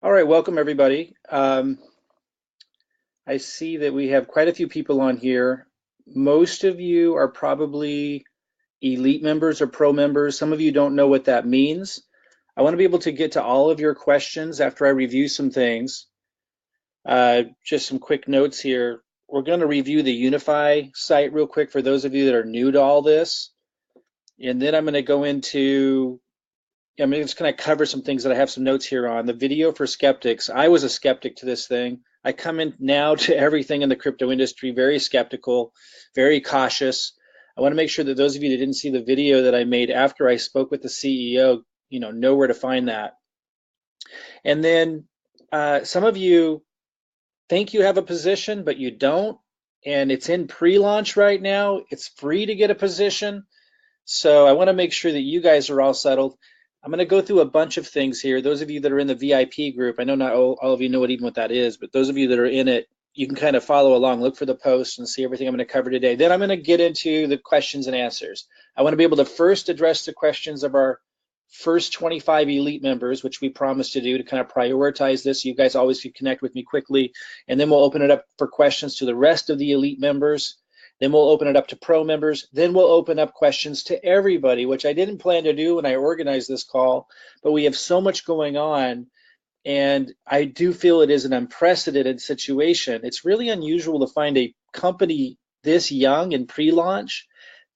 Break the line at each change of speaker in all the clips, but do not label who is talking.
All right, welcome everybody. I see that we have quite a few people on here. Most of you are probably elite members or pro members. Some of you don't know what that means. I want to be able to get to all of your questions after I review some things. Just some quick notes here. We're going to review the Unifii site real quick for those of you that are new to all this. And then I'm going to go into I'm just going to cover some things that I have some notes here on. The video for skeptics. I was a skeptic to this thing. I come in now to everything in the crypto industry very skeptical, very cautious. I want to make sure that those of you that didn't see the video that I made after I spoke with the CEO, know where to find that. And then some of you think you have a position, but you don't. And it's in pre-launch right now. It's free to get a position. So I want to make sure that you guys are all settled. I'm going to go through a bunch of things here. Those of you that are in the VIP group, I know not all of you know what that is, but those of you that are in it, you can kind of follow along, look for the post and see everything I'm going to cover today. Then I'm going to get into the questions and answers. I want to be able to first address the questions of our first 25 elite members, which we promised to do to kind of prioritize this. You guys always can connect with me quickly. And then we'll open it up for questions to the rest of the elite members. Then we'll open it up to pro members. Then we'll open up questions to everybody, which I didn't plan to do when I organized this call, but we have so much going on. And I do feel it is an unprecedented situation. It's really unusual to find a company this young in pre-launch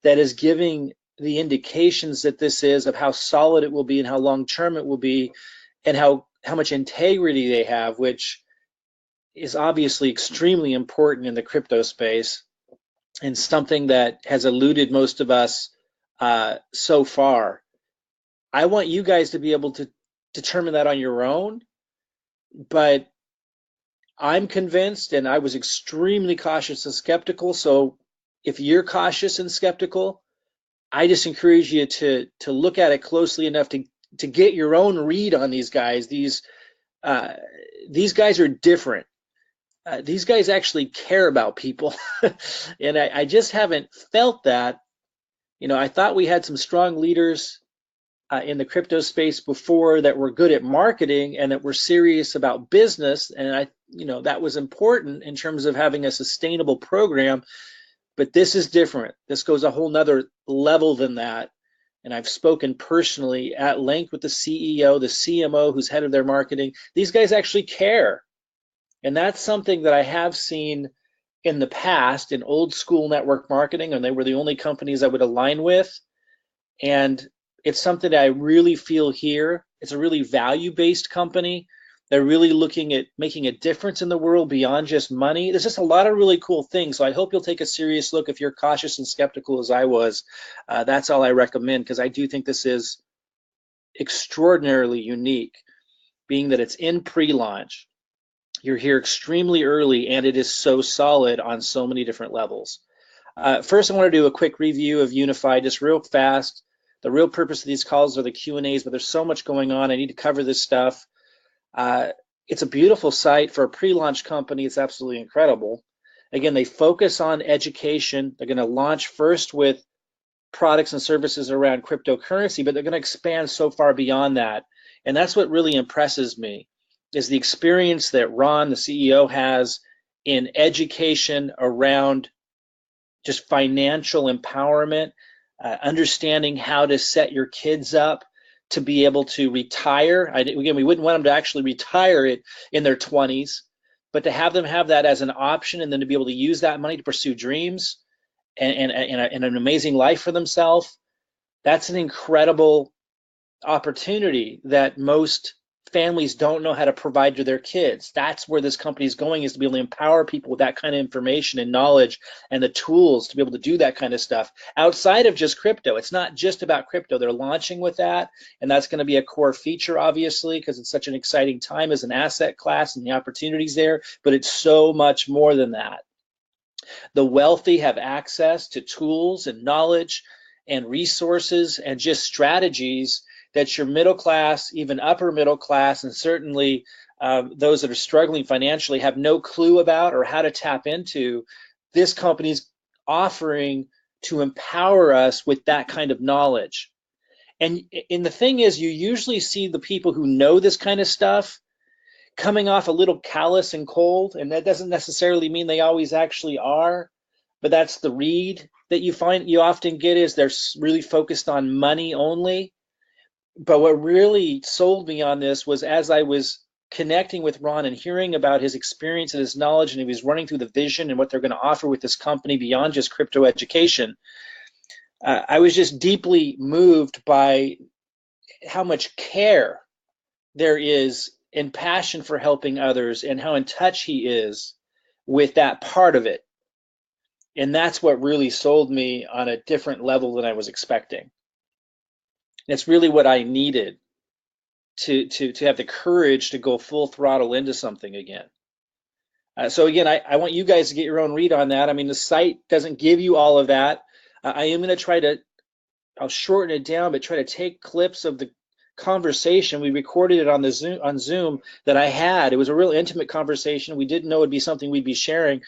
that is giving the indications that this is of how solid it will be and how long-term it will be and how much integrity they have, which is obviously extremely important in the crypto space and something that has eluded most of us so far. I want you guys to be able to determine that on your own, but I'm convinced, and I was extremely cautious and skeptical. So if you're cautious and skeptical, I just encourage you to look at it closely enough to get your own read on these guys. These guys are different. These guys actually care about people, and I just haven't felt that. I thought we had some strong leaders in the crypto space before that were good at marketing and that were serious about business, and that was important in terms of having a sustainable program. But this is different. This goes a whole nother level than that. And I've spoken personally at length with the CEO, the CMO, who's head of their marketing. These guys actually care. And that's something that I have seen in the past in old school network marketing, and they were the only companies I would align with. And it's something that I really feel here. It's a really value-based company. They're really looking at making a difference in the world beyond just money. There's just a lot of really cool things. So I hope you'll take a serious look if you're cautious and skeptical as I was. That's all I recommend, because I do think this is extraordinarily unique, being that it's in pre-launch. You're here extremely early, and it is so solid on so many different levels. First, I want to do a quick review of Unifii, just real fast. The real purpose of these calls are the Q&As, but there's so much going on. I need to cover this stuff. It's a beautiful site for a pre-launch company. It's absolutely incredible. Again, they focus on education. They're going to launch first with products and services around cryptocurrency, but they're going to expand so far beyond that. And that's what really impresses me, is the experience that Ron, the CEO, has in education around just financial empowerment, understanding how to set your kids up to be able to retire. Again, we wouldn't want them to actually retire it in their 20s, but to have them have that as an option, and then to be able to use that money to pursue dreams and an amazing life for themselves. That's an incredible opportunity that most families don't know how to provide to their kids. That's where this company is going, is to be able to empower people with that kind of information and knowledge and the tools to be able to do that kind of stuff outside of just crypto. It's not just about crypto. They're launching with that, and that's going to be a core feature, obviously, because it's such an exciting time as an asset class and the opportunities there, but it's so much more than that. The wealthy have access to tools and knowledge and resources and just strategies that your middle class, even upper middle class, and certainly those that are struggling financially have no clue about or how to tap into. This company's offering to empower us with that kind of knowledge. And the thing is, you usually see the people who know this kind of stuff, coming off a little callous and cold, and that doesn't necessarily mean they always actually are, but that's the read that you often get is they're really focused on money only. But what really sold me on this was as I was connecting with Ron and hearing about his experience and his knowledge, and he was running through the vision and what they're going to offer with this company beyond just crypto education. I was just deeply moved by how much care there is and passion for helping others and how in touch he is with that part of it. And that's what really sold me on a different level than I was expecting. It's really what I needed to have the courage to go full throttle into something again. So again, I want you guys to get your own read on that. I mean, the site doesn't give you all of that. I am going to try to, I'll shorten it down, but try to take clips of the conversation. We recorded it on Zoom that I had. It was a real intimate conversation. We didn't know it'd be something we'd be sharing,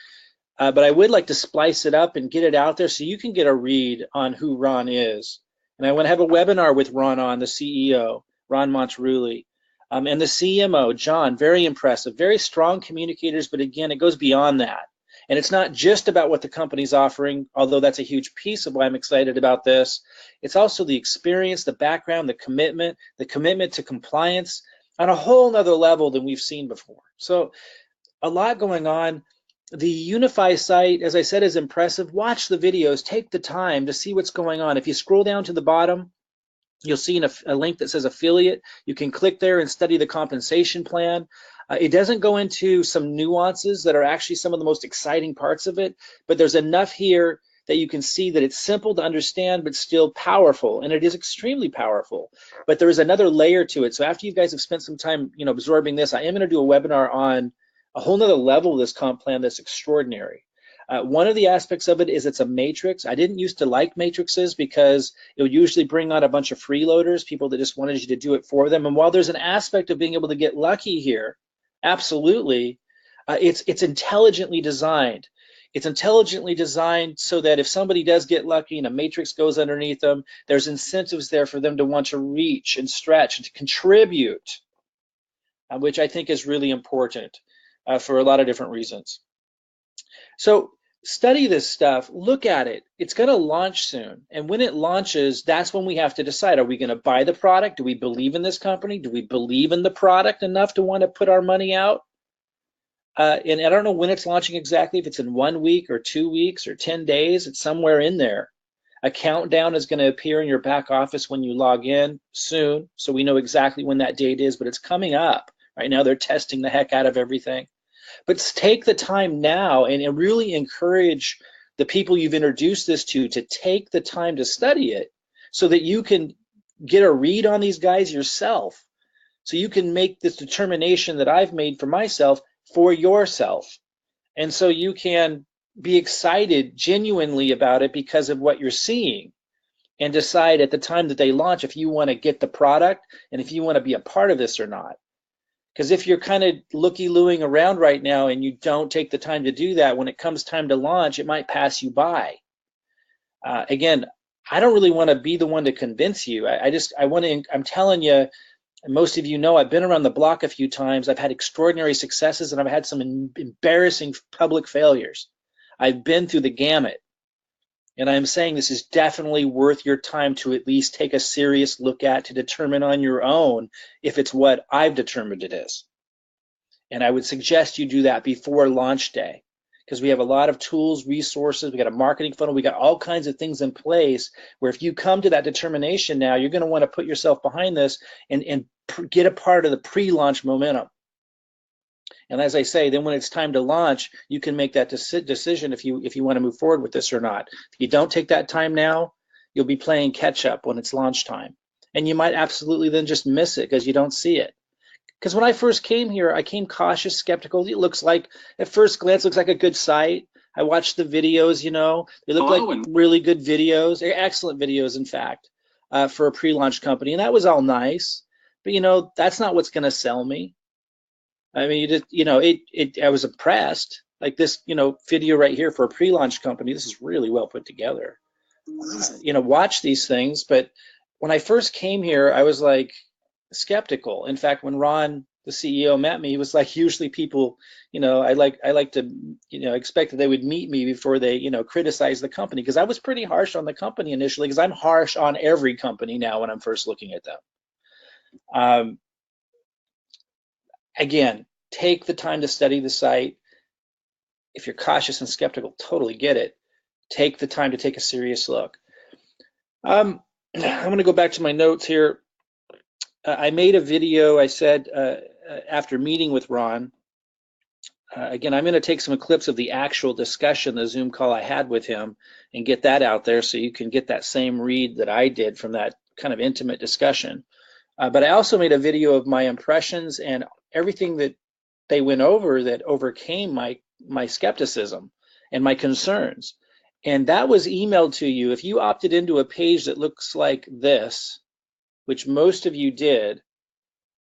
but I would like to splice it up and get it out there so you can get a read on who Ron is. And I want to have a webinar with Ron on, the CEO, Ron Monterulli, and the CMO, John. Very impressive, very strong communicators, but again, it goes beyond that. And it's not just about what the company's offering, although that's a huge piece of why I'm excited about this. It's also the experience, the background, the commitment to compliance on a whole nother level than we've seen before. So a lot going on. The Unifii site, as I said, is impressive. Watch the videos, take the time to see what's going on. If you scroll down to the bottom, you'll see a link that says affiliate. You can click there and study the compensation plan. It doesn't go into some nuances that are actually some of the most exciting parts of it, but there's enough here that you can see that it's simple to understand, but still powerful, and it is extremely powerful. But there is another layer to it. So after you guys have spent some time, absorbing this, I am going to do a webinar on a whole nother level of this comp plan that's extraordinary. One of the aspects of it is it's a matrix. I didn't used to like matrices because it would usually bring on a bunch of freeloaders, people that just wanted you to do it for them. And while there's an aspect of being able to get lucky here, absolutely, it's intelligently designed. It's intelligently designed so that if somebody does get lucky and a matrix goes underneath them, there's incentives there for them to want to reach and stretch and to contribute, which I think is really important for a lot of different reasons. So study this stuff, look at it. It's going to launch soon. And when it launches, that's when we have to decide, are we going to buy the product? Do we believe in this company? Do we believe in the product enough to want to put our money out? And I don't know when it's launching exactly, if it's in 1 week or 2 weeks or 10 days, it's somewhere in there. A countdown is going to appear in your back office when you log in soon, so we know exactly when that date is, but it's coming up. Right now they're testing the heck out of everything. But take the time now and really encourage the people you've introduced this to take the time to study it so that you can get a read on these guys yourself. So you can make this determination that I've made for myself for yourself. And so you can be excited genuinely about it because of what you're seeing and decide at the time that they launch if you want to get the product and if you want to be a part of this or not. Because if you're kind of looky-looing around right now and you don't take the time to do that, when it comes time to launch, it might pass you by. Again, I don't really want to be the one to convince you. I'm telling you, and most of you know, I've been around the block a few times. I've had extraordinary successes and I've had some embarrassing public failures. I've been through the gamut. And I'm saying this is definitely worth your time to at least take a serious look at to determine on your own if it's what I've determined it is. And I would suggest you do that before launch day because we have a lot of tools, resources, we got a marketing funnel, we got all kinds of things in place where if you come to that determination now, you're going to want to put yourself behind this and get a part of the pre-launch momentum. And as I say, then when it's time to launch, you can make that decision if you want to move forward with this or not. If you don't take that time now, you'll be playing catch up when it's launch time. And you might absolutely then just miss it because you don't see it. Because when I first came here, I came cautious, skeptical. It looks like, at first glance, looks like a good site. I watched the videos, they look like really good videos. They're excellent videos, in fact, for a pre-launch company. And that was all nice. But, that's not what's going to sell me. I mean, I was impressed. Like this, video right here for a pre-launch company. This is really well put together. Watch these things. But when I first came here, I was like skeptical. In fact, when Ron the CEO met me, he was like, usually people, I like to, expect that they would meet me before they, criticize the company, because I was pretty harsh on the company initially, because I'm harsh on every company now when I'm first looking at them. Um, Again, take the time to study the site. If you're cautious and skeptical, totally get it. Take the time to take a serious look. I'm going to go back to my notes here. I made a video, I said, after meeting with Ron. Again, I'm going to take some clips of the actual discussion, the Zoom call I had with him, and get that out there so you can get that same read that I did from that kind of intimate discussion. But I also made a video of my impressions and everything that they went over that overcame my skepticism and my concerns. And that was emailed to you. If you opted into a page that looks like this, which most of you did,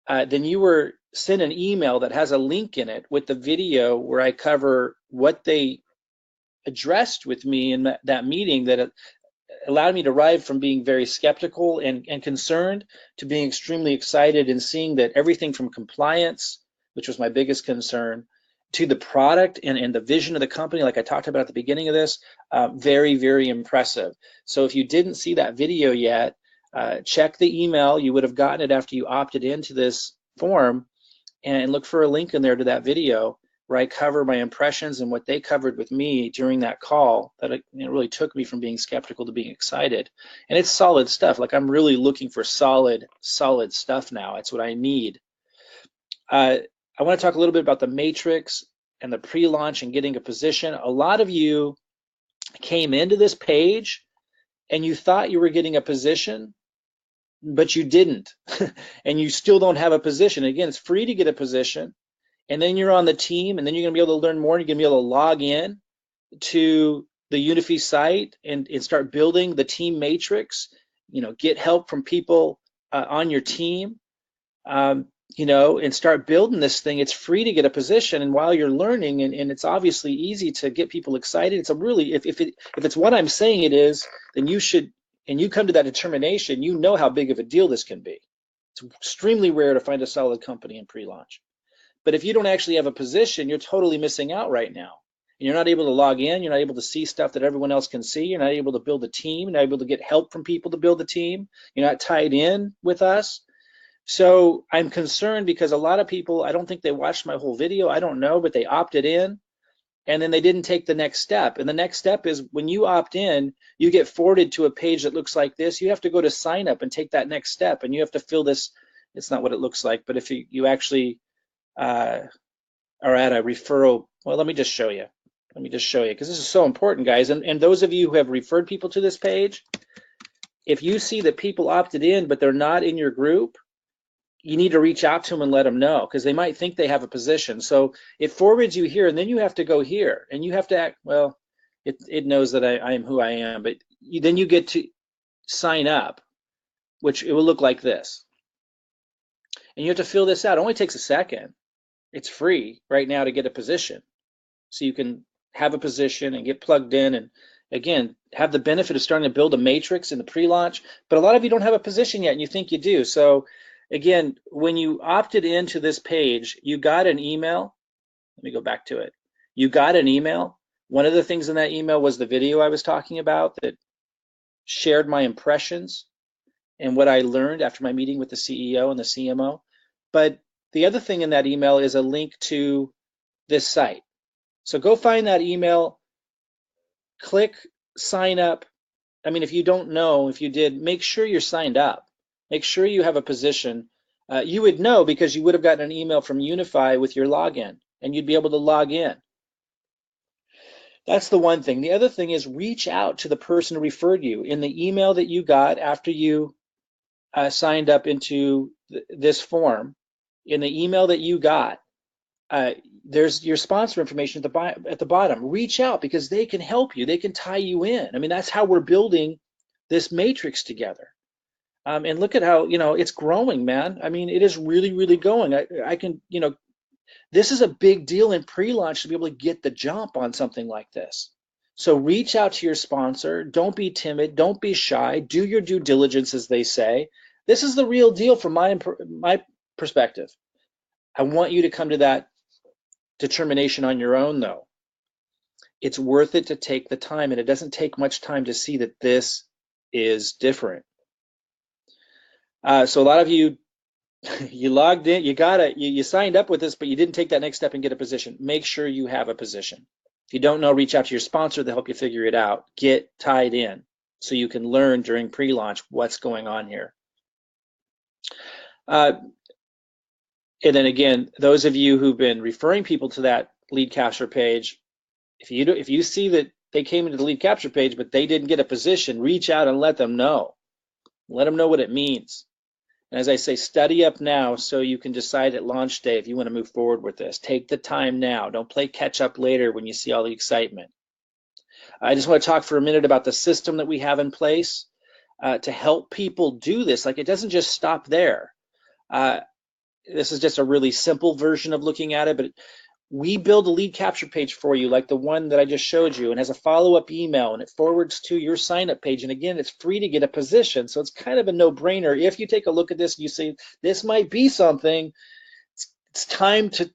then you were sent an email that has a link in it with the video where I cover what they addressed with me in that meeting that allowed me to arrive from being very skeptical and concerned to being extremely excited and seeing that everything from compliance, which was my biggest concern, to the product and the vision of the company, like I talked about at the beginning of this, very, very impressive. So if you didn't see that video yet, check the email. You would have gotten it after you opted into this form, and look for a link in there to that video where I cover my impressions and what they covered with me during that call that it really took me from being skeptical to being excited. And it's solid stuff. Like, I'm really looking for solid stuff now. It's what I need. I want to talk a little bit about the matrix and the pre-launch and getting a position. A lot of you came into this page and you thought you were getting a position, but you didn't. And you still don't have a position. Again, it's free to get a position. And then you're on the team, and then you're going to be able to learn more. And you're going to be able to log in to the Unifii site and start building the team matrix. Get help from people on your team. And start building this thing. It's free to get a position, and while you're learning, and it's obviously easy to get people excited. It's a really, if it's what I'm saying it is, then you should, and you come to that determination, you know how big of a deal this can be. It's extremely rare to find a solid company in pre-launch. But if you don't actually have a position, you're totally missing out right now. And you're not able to log in, you're not able to see stuff that everyone else can see, you're not able to build a team, you're not able to get help from people to build a team, you're not tied in with us. So I'm concerned because a lot of people, I don't think they watched my whole video, I don't know, but they opted in and then they didn't take the next step. And the next step is when you opt in, you get forwarded to a page that looks like this. You have to go to sign up and take that next step, and you have to fill this. It's not what it looks like, but if you actually are at a referral, well, let me just show you. Let me just show you, because this is so important, guys. And those of you who have referred people to this page, if you see that people opted in, but they're not in your group, you need to reach out to them and let them know, because they might think they have a position. So it forwards you here, and then you have to go here, and you have to act, well, it knows that I am who I am, but then you get to sign up, which it will look like this. And you have to fill this out. It only takes a second. It's free right now to get a position. So you can have a position and get plugged in, and again, have the benefit of starting to build a matrix in the pre-launch. But a lot of you don't have a position yet, and you think you do. So again, when you opted into this page, you got an email. Let me go back to it. You got an email. One of the things in that email was the video I was talking about that shared my impressions and what I learned after my meeting with the CEO and the CMO. But the other thing in that email is a link to this site. So go find that email, click sign up. I mean, if you don't know, if you did, make sure you're signed up. Make sure you have a position. You would know because you would have gotten an email from Unifii with your login, and you'd be able to log in. That's the one thing. The other thing is reach out to the person who referred you. In the email that you got after you signed up into this form, in the email that you got, there's your sponsor information at the bottom. Reach out, because they can help you. They can tie you in. I mean, that's how we're building this matrix together. And look at how, it's growing, man. I mean, it is really, really going. I can, this is a big deal in pre-launch to be able to get the jump on something like this. So reach out to your sponsor. Don't be timid. Don't be shy. Do your due diligence, as they say. This is the real deal from my perspective. I want you to come to that determination on your own, though. It's worth it to take the time, and it doesn't take much time to see that this is different. So a lot of you, you logged in, you signed up with this, but you didn't take that next step and get a position. Make sure you have a position. If you don't know, reach out to your sponsor to help you figure it out. Get tied in so you can learn during pre-launch what's going on here. And then again, those of you who've been referring people to that lead capture page, if you see that they came into the lead capture page but they didn't get a position, reach out and let them know. Let them know what it means. And as I say, study up now so you can decide at launch day if you want to move forward with this. Take the time now. Don't play catch up later when you see all the excitement. I just want to talk for a minute about the system that we have in place to help people do this. Like, it doesn't just stop there. This is just a really simple version of looking at it, but we build a lead capture page for you like the one that I just showed you, and has a follow-up email, and it forwards to your sign-up page. And again, it's free to get a position, so it's kind of a no-brainer. If you take a look at this and you say, this might be something, it's time to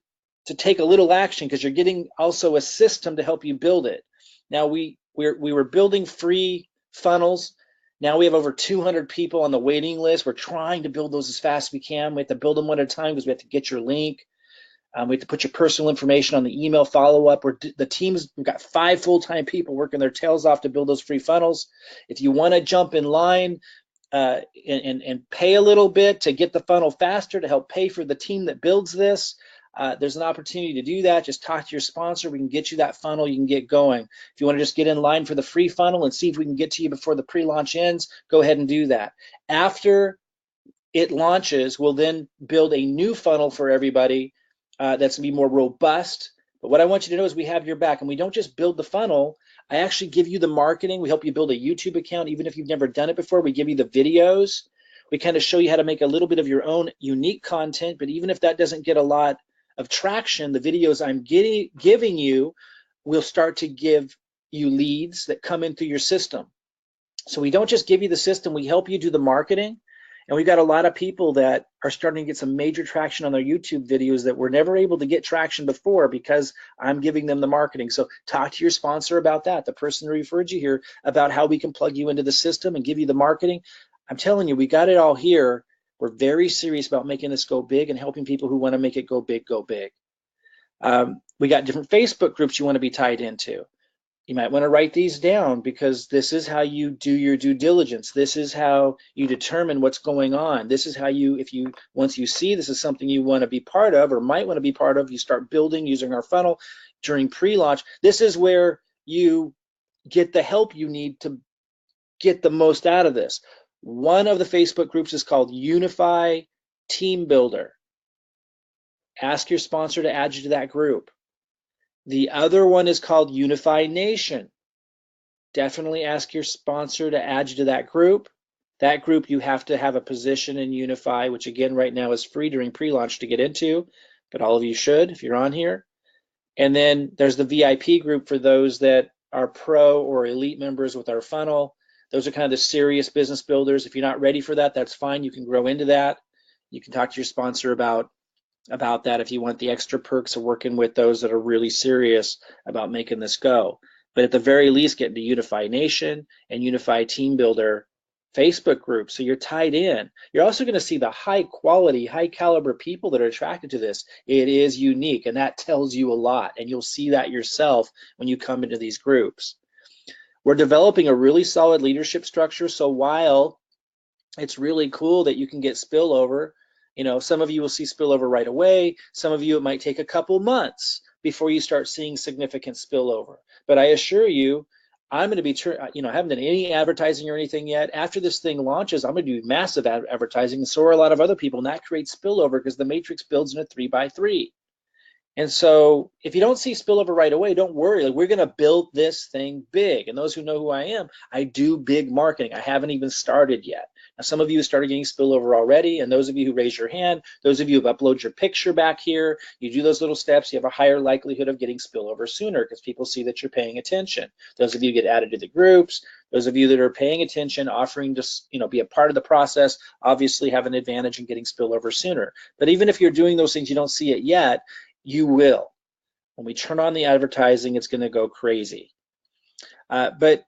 take a little action, because you're getting also a system to help you build it. Now, we were building free funnels. Now we have over 200 people on the waiting list. We're trying to build those as fast as we can. We have to build them one at a time because we have to get your link. We have to put your personal information on the email follow-up. We've got 5 full-time people working their tails off to build those free funnels. If you want to jump in line and pay a little bit to get the funnel faster, to help pay for the team that builds this, there's an opportunity to do that. Just talk to your sponsor. We can get you that funnel. You can get going. If you want to just get in line for the free funnel and see if we can get to you before the pre-launch ends, go ahead and do that. After it launches, we'll then build a new funnel for everybody that's going to be more robust. But what I want you to know is we have your back, and we don't just build the funnel. I actually give you the marketing. We help you build a YouTube account, even if you've never done it before. We give you the videos. We kind of show you how to make a little bit of your own unique content. But even if that doesn't get a lot of traction, the videos I'm giving you will start to give you leads that come in through your system. So we don't just give you the system, we help you do the marketing. And we've got a lot of people that are starting to get some major traction on their YouTube videos that were never able to get traction before because I'm giving them the marketing. So talk to your sponsor about that, the person who referred you here, about how we can plug you into the system and give you the marketing. I'm telling you, we got it all here. We're very serious about making this go big and helping people who want to make it go big, go big. We got different Facebook groups you want to be tied into. You might want to write these down, because this is how you do your due diligence. This is how you determine what's going on. This is how once you see this is something you want to be part of or might want to be part of, you start building using our funnel during pre-launch. This is where you get the help you need to get the most out of this. One of the Facebook groups is called Unifii Team Builder. Ask your sponsor to add you to that group. The other one is called Unifii Nation. Definitely ask your sponsor to add you to that group. That group, you have to have a position in Unifii, which again right now is free during pre-launch to get into, but all of you should if you're on here. And then there's the VIP group for those that are pro or elite members with our funnel. Those are kind of the serious business builders. If you're not ready for that, that's fine. You can grow into that. You can talk to your sponsor about that if you want the extra perks of working with those that are really serious about making this go. But at the very least, get into Unifii Nation and Unifii Team Builder Facebook group, so you're tied in. You're also going to see the high quality, high caliber people that are attracted to this. It is unique, and that tells you a lot, and you'll see that yourself when you come into these groups. We're developing a really solid leadership structure, so while it's really cool that you can get spillover, some of you will see spillover right away. Some of you, it might take a couple months before you start seeing significant spillover. But I assure you, I'm going to be, I haven't done any advertising or anything yet. After this thing launches, I'm going to do massive advertising, and so are a lot of other people, and that creates spillover because the matrix builds in a 3x3. And so if you don't see spillover right away, don't worry. We're going to build this thing big. And those who know who I am, I do big marketing. I haven't even started yet. Now, some of you started getting spillover already, and those of you who raise your hand, those of you who have uploaded your picture back here, you do those little steps, you have a higher likelihood of getting spillover sooner because people see that you're paying attention. Those of you get added to the groups, those of you that are paying attention, offering to be a part of the process, obviously have an advantage in getting spillover sooner. But even if you're doing those things, you don't see it yet, you will. When we turn on the advertising, it's going to go crazy. But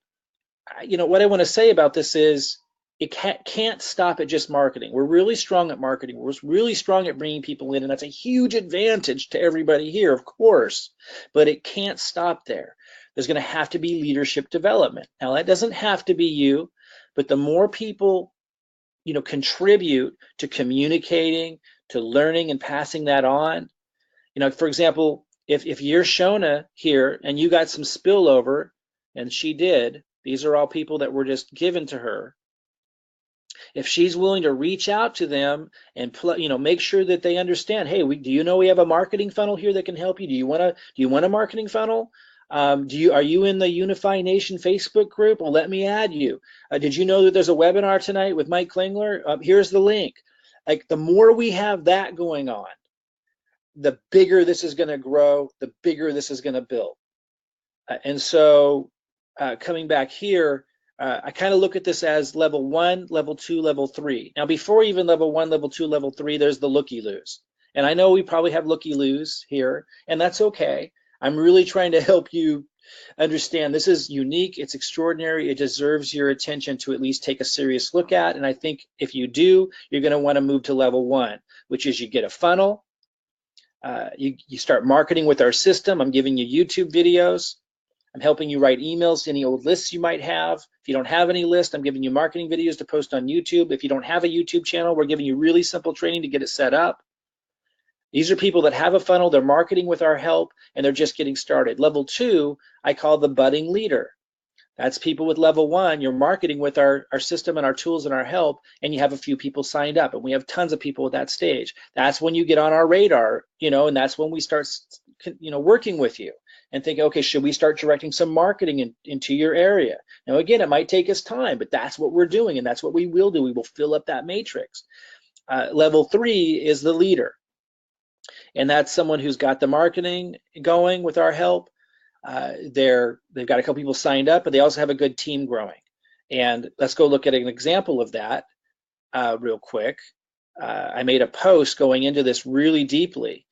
what I want to say about this is it can't stop at just marketing. We're really strong at marketing. We're really strong at bringing people in, and that's a huge advantage to everybody here, of course, but it can't stop there. There's going to have to be leadership development. Now, that doesn't have to be you, but the more people contribute to communicating, to learning and passing that on, for example, if you're Shona here and you got some spillover, and she did, these are all people that were just given to her. If she's willing to reach out to them and make sure that they understand, hey, do you know we have a marketing funnel here that can help you? Do you want a marketing funnel? Are you in the Unifii Nation Facebook group? Well, let me add you. Did you know that there's a webinar tonight with Mike Klingler? Here's the link. Like, the more we have that going on, the bigger this is going to grow, the bigger this is going to build. And so coming back here, I kind of look at this as level 1, level 2, level 3. Now, before even level 1, level 2, level 3, there's the looky-loos. And I know we probably have looky-loos here, and that's okay. I'm really trying to help you understand this is unique, it's extraordinary, it deserves your attention to at least take a serious look at. And I think if you do, you're going to want to move to level 1, which is you get a funnel. You start marketing with our system. I'm giving you YouTube videos. I'm helping you write emails to any old lists you might have. If you don't have any list, I'm giving you marketing videos to post on YouTube. If you don't have a YouTube channel, we're giving you really simple training to get it set up. These are people that have a funnel, they're marketing with our help, and they're just getting started. Level 2, I call the budding leader. That's people with level 1, you're marketing with our system and our tools and our help, and you have a few people signed up, and we have tons of people at that stage. That's when you get on our radar, and that's when we start, working with you and think, okay, should we start directing some marketing into your area? Now, again, it might take us time, but that's what we're doing, and that's what we will do. We will fill up that matrix. Level 3 is the leader, and that's someone who's got the marketing going with our help. They've got a couple people signed up, but they also have a good team growing. And let's go look at an example of that real quick. I made a post going into this really deeply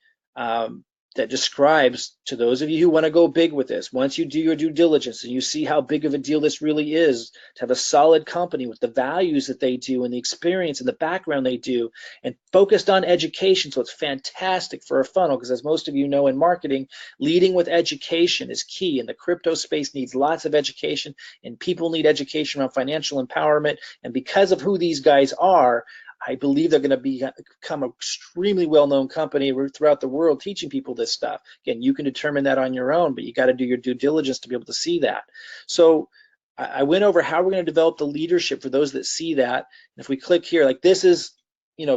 that describes, to those of you who want to go big with this, once you do your due diligence and you see how big of a deal this really is, to have a solid company with the values that they do and the experience and the background they do, and focused on education. So it's fantastic for a funnel, because as most of you know in marketing, leading with education is key, and the crypto space needs lots of education, and people need education around financial empowerment. And because of who these guys are, I believe they're going to become an extremely well-known company throughout the world teaching people this stuff. Again, you can determine that on your own, but you got to do your due diligence to be able to see that. So I went over how we're going to develop the leadership for those that see that. And if we click here, like this is,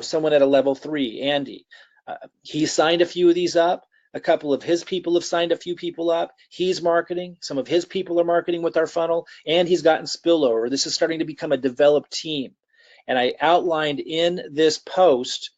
someone at a level 3, Andy. He signed a few of these up. A couple of his people have signed a few people up. He's marketing. Some of his people are marketing with our funnel, and he's gotten spillover. This is starting to become a developed team. And I outlined in this post,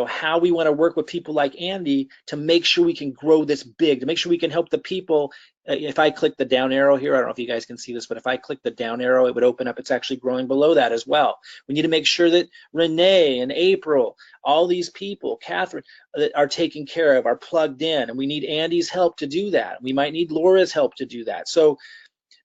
how we want to work with people like Andy to make sure we can grow this big, to make sure we can help the people. If I click the down arrow here, I don't know if you guys can see this, but if I click the down arrow, it would open up. It's actually growing below that as well. We need to make sure that Renee and April, all these people, Catherine, that are taken care of, are plugged in, and we need Andy's help to do that. We might need Laura's help to do that. So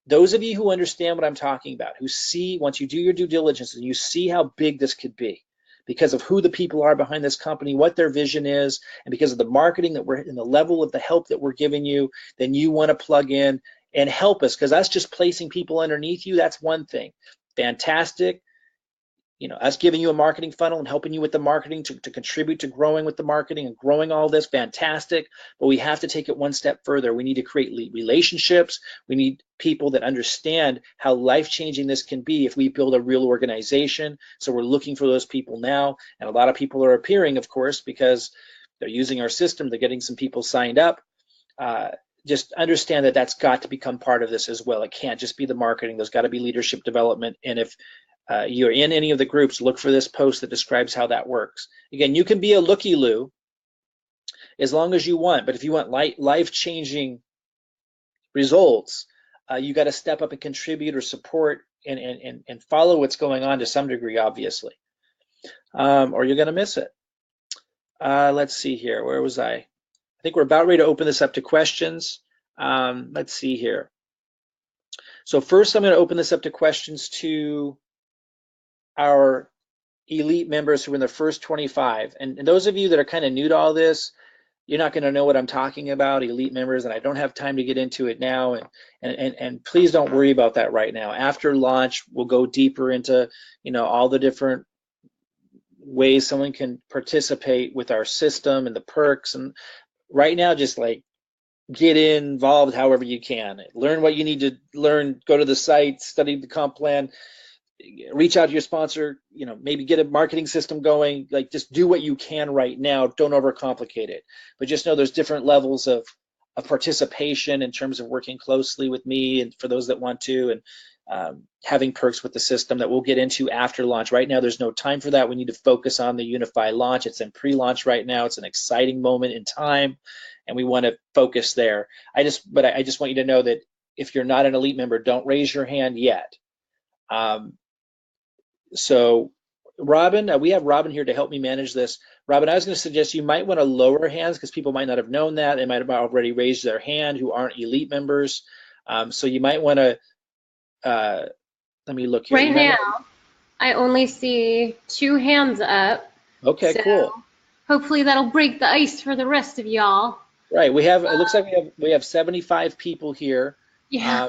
those of you who understand what I'm talking about, who see, once you do your due diligence and you see how big this could be because of who the people are behind this company, what their vision is, and because of the marketing that we're in, the level of the help that we're giving you, then you want to plug in and help us, because that's just placing people underneath you. That's one thing. Fantastic. Us giving you a marketing funnel and helping you with the marketing to contribute to growing with the marketing and growing all this, fantastic. But we have to take it one step further. We need to create relationships. We need people that understand how life-changing this can be if we build a real organization. So we're looking for those people now. And a lot of people are appearing, of course, because they're using our system. They're getting some people signed up. Just understand that that's got to become part of this as well. It can't just be the marketing. There's got to be leadership development. And if you're in any of the groups, look for this post that describes how that works. Again, you can be a looky-loo as long as you want, but if you want life-changing results, you got to step up and contribute or support and follow what's going on to some degree, obviously, or you're going to miss it. Let's see here. Where was I? I think we're about ready to open this up to questions. Let's see here. So first, I'm going to open this up to questions to our elite members who are in the first 25. And those of you that are kind of new to all this, you're not going to know what I'm talking about, elite members, and I don't have time to get into it now. And please don't worry about that right now. After launch, we'll go deeper into, you know, all the different ways someone can participate with our system and the perks. And right now, just like get involved however you can. Learn what you need to learn, go to the site, study the comp plan, reach out to your sponsor, you know, maybe get a marketing system going, like just do what you can right now. Don't overcomplicate it, but just know there's different levels of participation in terms of working closely with me and for those that want to, and having perks with the system that we'll get into after launch. Right now, there's no time for that. We need to focus on the Unifii launch. It's in pre-launch right now. It's an exciting moment in time, and we want to focus there. I just want you to know that if you're not an elite member, don't raise your hand yet. So Robin, we have Robin here to help me manage this. Robin, I was going to suggest you might want to lower hands because people might not have known that. They might have already raised their hand who aren't elite members. So you might want to, let me look here.
Right now, I only see 2 hands up.
Okay,
so
cool.
Hopefully that'll break the ice for the rest of y'all.
Right, we have, it looks like we have 75 people here.
Yeah.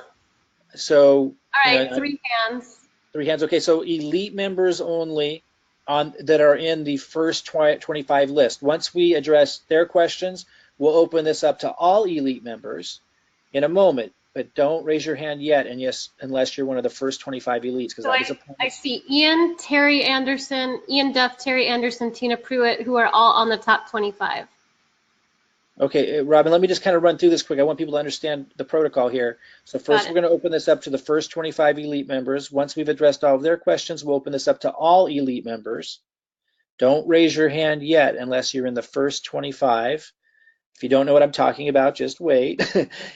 So,
All
you
right,
know,
3 hands.
3 hands. Okay, so elite members only on that are in the first 25 list. Once we address their questions, we'll open this up to all elite members in a moment. But don't raise your hand yet, and yes, unless you're one of the first 25 elites, because
So
that was a
I
promise.
see Ian, Terry Anderson, Ian Duff, Terry Anderson, Tina Pruitt, who are all on the top 25.
Okay, Robin, let me just kind of run through this quick. I want people to understand the protocol here. So first, we're going to open this up to the first 25 elite members. Once we've addressed all of their questions, we'll open this up to all elite members. Don't raise your hand yet unless you're in the first 25. If you don't know what I'm talking about, just wait.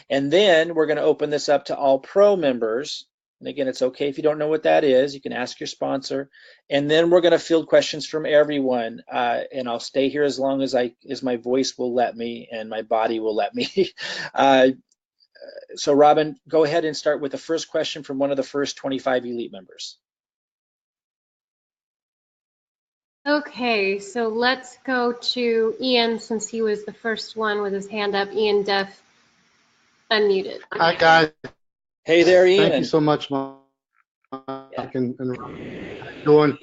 And then we're going to open this up to all pro members. And again, it's okay if you don't know what that is. You can ask your sponsor. And then we're going to field questions from everyone. And I'll stay here as long as my voice will let me and my body will let me. So Robin, go ahead and start with the first question from one of the first 25 elite members.
Okay, so let's go to Ian since he was the first one with his hand up. Ian Duff, unmuted.
Hi, guys.
Hey there, Ian.
Thank you so much, Mike.
Yeah.
And doing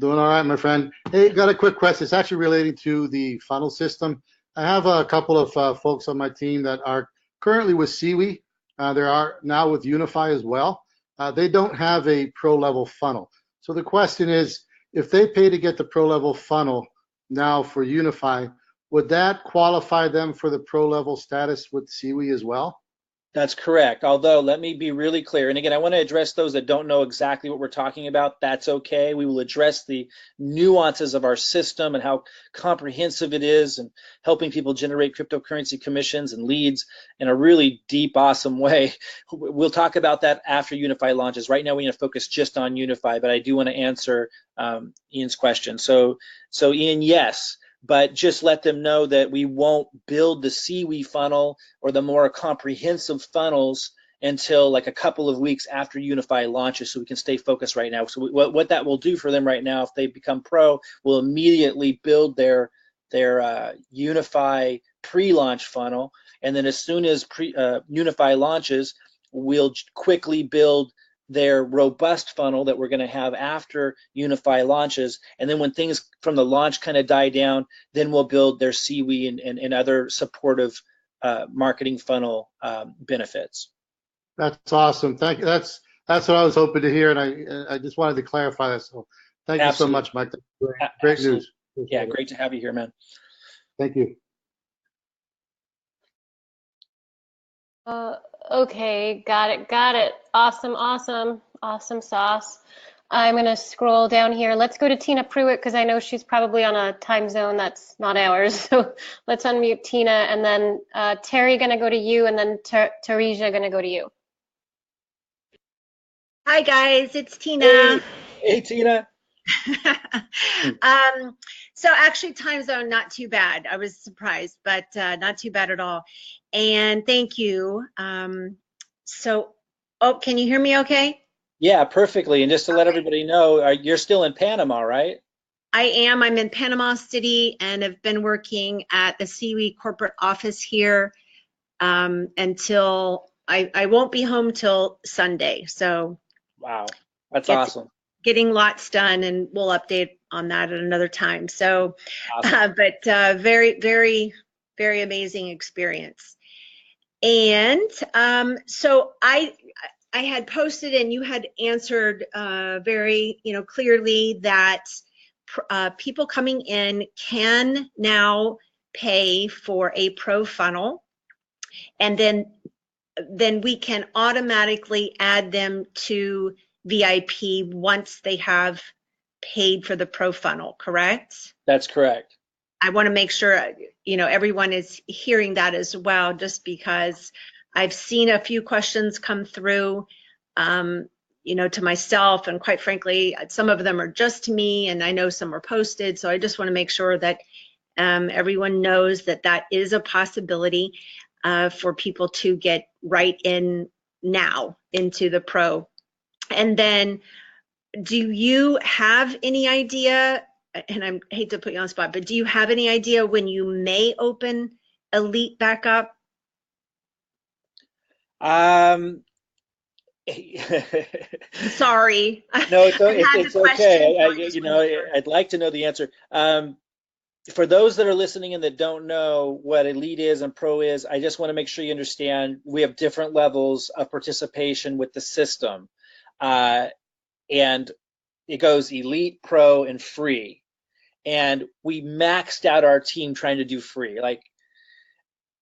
all right, my friend. Hey, got a quick question. It's actually relating to the funnel system. I have a couple of folks on my team that are currently with Seaweed. They are now with Unifii as well. They don't have a pro level funnel. So the question is, if they pay to get the pro level funnel now for Unifii, would that qualify them for the pro level status with Seaweed as well?
That's correct. Although, let me be really clear. And again, I want to address those that don't know exactly what we're talking about. That's okay. We will address the nuances of our system and how comprehensive it is and helping people generate cryptocurrency commissions and leads in a really deep, awesome way. We'll talk about that after Unifii launches. Right now, we need to focus just on Unifii, but I do want to answer Ian's question. So Ian, yes. But just let them know that we won't build the Seaweed funnel or the more comprehensive funnels until like a couple of weeks after Unifii launches, so we can stay focused right now. So what that will do for them right now, if they become pro, will immediately build their Unifii pre-launch funnel, and then as soon as Unifii launches, we'll quickly build their robust funnel that we're going to have after Unifii launches. And then when things from the launch kind of die down, then we'll build their Seaweed and other supportive marketing funnel benefits.
That's awesome. Thank you. That's what I was hoping to hear, and I just wanted to clarify that. So thank you so much, Mike. Great news.
Yeah, great to have you here, man.
Thank you.
Okay, got it. Awesome sauce. I'm going to scroll down here. Let's go to Tina Pruitt because I know she's probably on a time zone that's not ours. So let's unmute Tina, and then Terry going to go to you, and then Teresa going to go to you.
Hi guys, it's Tina.
Hey, hey, Tina.
So actually time zone not too bad. I was surprised, but not too bad at all. And thank you. Oh, can you hear me okay?
Yeah, perfectly. And just to let everybody know, you're still in Panama, right?
I am. I'm in Panama City and have been working at the CWE corporate office here until I won't be home till Sunday. So
Wow, that's
it's
awesome.
getting lots done, and we'll update on that at another time. So,
Awesome.
but very, very, very amazing experience. And so I had posted, and you had answered very, clearly that people coming in can now pay for a pro funnel, and then we can automatically add them to VIP once they have paid for the pro funnel, correct?
That's correct.
I want to make sure, everyone is hearing that as well, just because I've seen a few questions come through, to myself, and quite frankly, some of them are just to me, and I know some are posted. So I just want to make sure that everyone knows that that is a possibility for people to get right in now into the pro. And then, do you have any idea, and I hate to put you on the spot, but do you have any idea when you may open Elite back up?
Um,
Sorry.
no,
I've had the
it's
question,
okay.
so I just want to make sure.
I'd like to know the answer. For those that are listening and that don't know what Elite is and Pro is, I just want to make sure you understand we have different levels of participation with the system. And it goes Elite, Pro, and Free. And we maxed out our team trying to do free. Like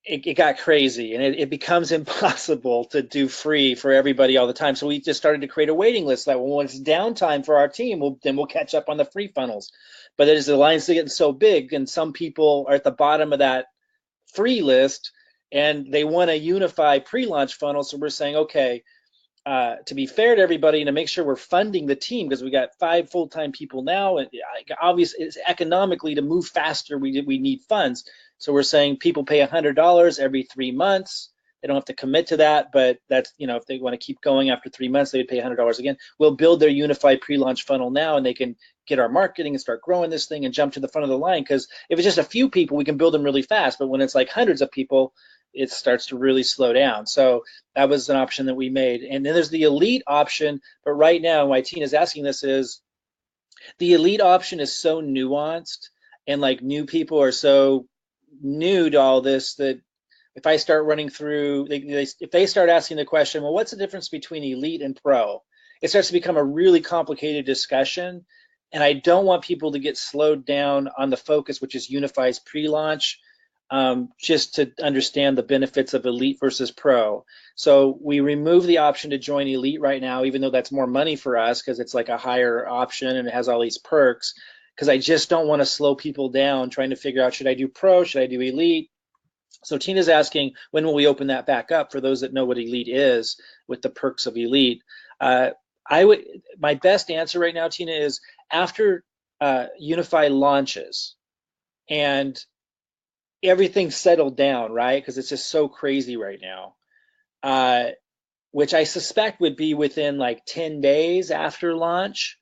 it got crazy, and it becomes impossible to do free for everybody all the time. So we just started to create a waiting list that when it's downtime for our team, we'll catch up on the free funnels. But as the lines are getting so big, and some people are at the bottom of that free list, and they want a Unifii pre-launch funnel. So we're saying, okay, to be fair to everybody and to make sure we're funding the team, because we got 5 full-time people now, and obviously it's economically to move faster, we need funds. So we're saying people pay $100 every 3 months. They don't have to commit to that, but that's, if they want to keep going after 3 months, they would pay $100 again. We'll build their Unifii pre-launch funnel now, and they can get our marketing and start growing this thing and jump to the front of the line. Because if it's just a few people, we can build them really fast. But when it's like hundreds of people, it starts to really slow down. So that was an option that we made. And then there's the Elite option. But right now, why Tina's asking this is the Elite option is so nuanced, and like new people are so new to all this that if I start running through, if they start asking the question, well, what's the difference between Elite and Pro? It starts to become a really complicated discussion. And I don't want people to get slowed down on the focus, which is Unifii's pre-launch, just to understand the benefits of Elite versus Pro. So we remove the option to join Elite right now, even though that's more money for us because it's like a higher option and it has all these perks, because I just don't want to slow people down trying to figure out, should I do Pro, should I do Elite? So Tina's asking, when will we open that back up for those that know what Elite is with the perks of Elite? My best answer right now, Tina, is after Unifii launches and everything's settled down, right? Because it's just so crazy right now, which I suspect would be within like 10 days after launch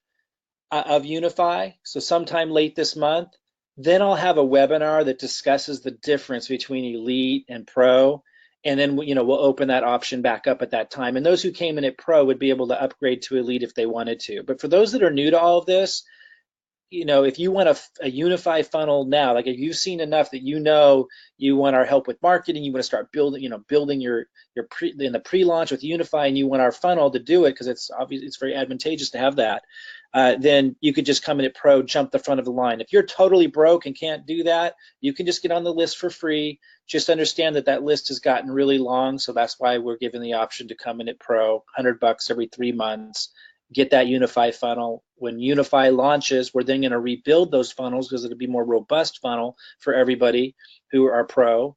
of Unifii, so sometime late this month. Then I'll have a webinar that discusses the difference between Elite and Pro, and then we'll open that option back up at that time. And those who came in at Pro would be able to upgrade to Elite if they wanted to. But for those that are new to all of this, if you want a Unifii funnel now, like if you've seen enough that you want our help with marketing, you want to start building your in the pre-launch with Unifii, and you want our funnel to do it because it's very advantageous to have that, then you could just come in at Pro, jump the front of the line. If you're totally broke and can't do that, you can just get on the list for free. Just understand that list has gotten really long, so that's why we're given the option to come in at Pro, $100 every 3 months. get that Unifii funnel. When Unifii launches, we're then going to rebuild those funnels because it'll be a more robust funnel for everybody who are pro,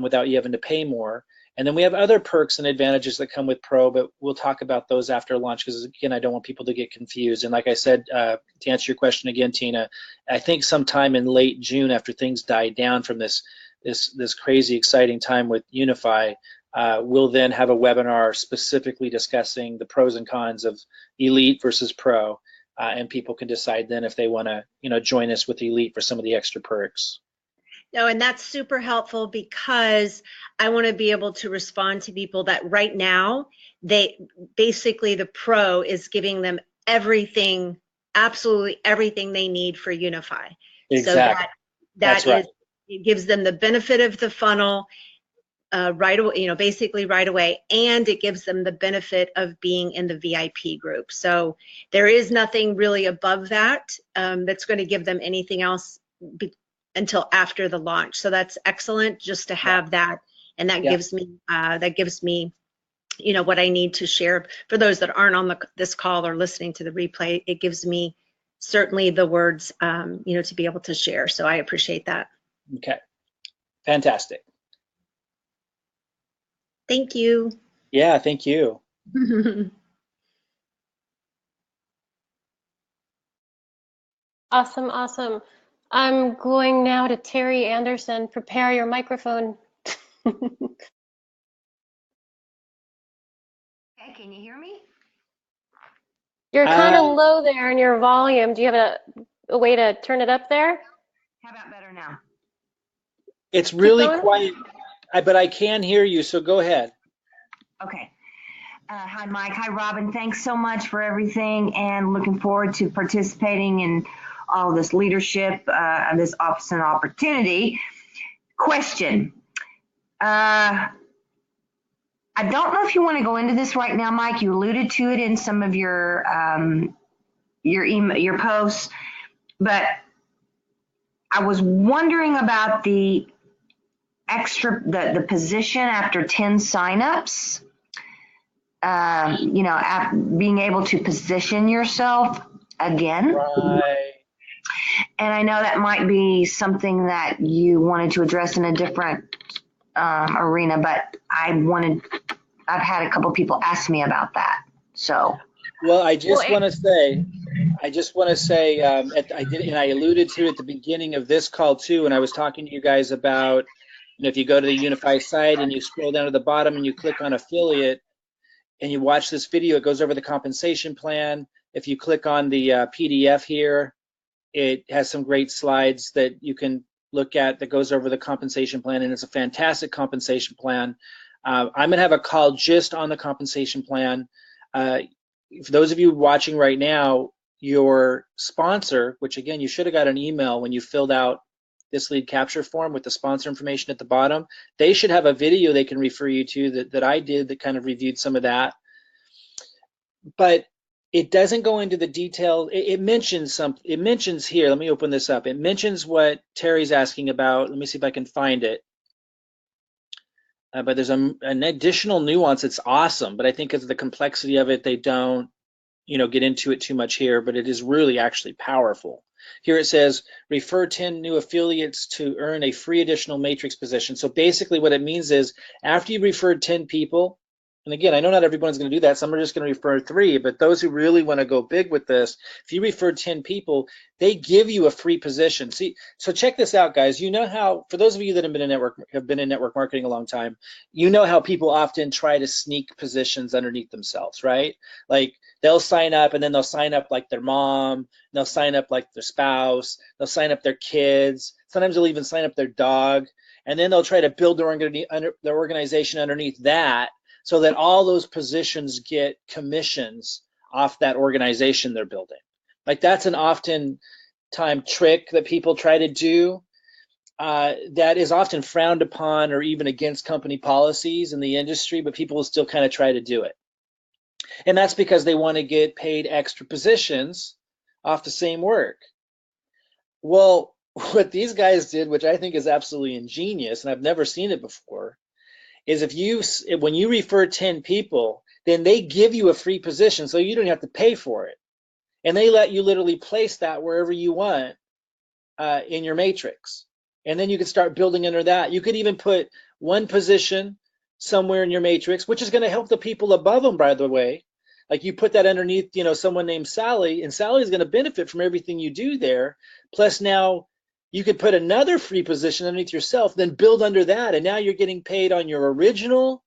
without you having to pay more. And then we have other perks and advantages that come with Pro, but we'll talk about those after launch because, again, I don't want people to get confused. And like I said, to answer your question again, Tina, I think sometime in late June, after things die down from this crazy exciting time with Unifii, we'll then have a webinar specifically discussing the pros and cons of Elite versus Pro, and people can decide then if they want to, join us with Elite for some of the extra perks.
No, and that's super helpful because I want to be able to respond to people that right now, the Pro is giving them everything, absolutely everything they need for Unifii.
Exactly.
So
that's right.
It gives them the benefit of the funnel right away, basically right away, and it gives them the benefit of being in the VIP group. So there is nothing really above that that's going to give them anything else until after the launch. So that's excellent just to have that, and that gives me what I need to share for those that aren't on this call or listening to the replay. It gives me certainly the words to be able to share. So I appreciate that.
Okay, fantastic.
Thank you.
Yeah, thank you.
Awesome. I'm going now to Terry Anderson. Prepare your microphone.
Okay, can you hear me?
You're kind of low there in your volume. Do you have a way to turn it up there?
How about better now?
It's really quiet, but I can hear you, so go ahead.
Okay. Hi, Mike. Hi, Robin. Thanks so much for everything, and looking forward to participating in all this leadership and this office and opportunity. Question. I don't know if you want to go into this right now, Mike. You alluded to it in some of your email, your posts, but I was wondering about the position after 10 signups. Being able to position yourself again.
Right.
And I know that might be something that you wanted to address in a different arena, but I've had a couple people ask me about that. So.
Well, I just want to say, I alluded to it at the beginning of this call too, and I was talking to you guys about, if you go to the Unifii site and you scroll down to the bottom and you click on affiliate and you watch this video, it goes over the compensation plan. If you click on the PDF here, it has some great slides that you can look at that goes over the compensation plan, and it's a fantastic compensation plan. I'm going to have a call just on the compensation plan. For those of you watching right now, your sponsor, which again, you should have got an email when you filled out this lead capture form with the sponsor information at the bottom, they should have a video they can refer you to that I did that kind of reviewed some of that. But it doesn't go into the detail. It mentions something. It mentions here, let me open this up. It mentions what Terry's asking about. Let me see if I can find it. But there's an additional nuance. It's awesome, but I think because of the complexity of it, they don't, get into it too much here, but it is really actually powerful. Here it says, refer 10 new affiliates to earn a free additional matrix position. So basically what it means is after you've referred 10 people, and again, I know not everyone's going to do that. Some are just going to refer 3, but those who really want to go big with this, if you refer 10 people, they give you a free position. See, so check this out, guys. You know how, for those of you that have been in network marketing a long time, you know how people often try to sneak positions underneath themselves, right? Like they'll sign up and then they'll sign up like their mom, they'll sign up like their spouse, they'll sign up their kids, sometimes they'll even sign up their dog, and then they'll try to build their organization underneath that, so that all those positions get commissions off that organization they're building. Like that's an often time trick that people try to do that is often frowned upon or even against company policies in the industry, but people will still kind of try to do it. And that's because they want to get paid extra positions off the same work. Well, what these guys did, which I think is absolutely ingenious, and I've never seen it before, is when you refer 10 people, then they give you a free position so you don't have to pay for it. And they let you literally place that wherever you want in your matrix. And then you can start building under that. You could even put one position somewhere in your matrix, which is going to help the people above them, by the way. Like you put that underneath, someone named Sally, and Sally's going to benefit from everything you do there. Plus now you could put another free position underneath yourself, then build under that. And now you're getting paid on your original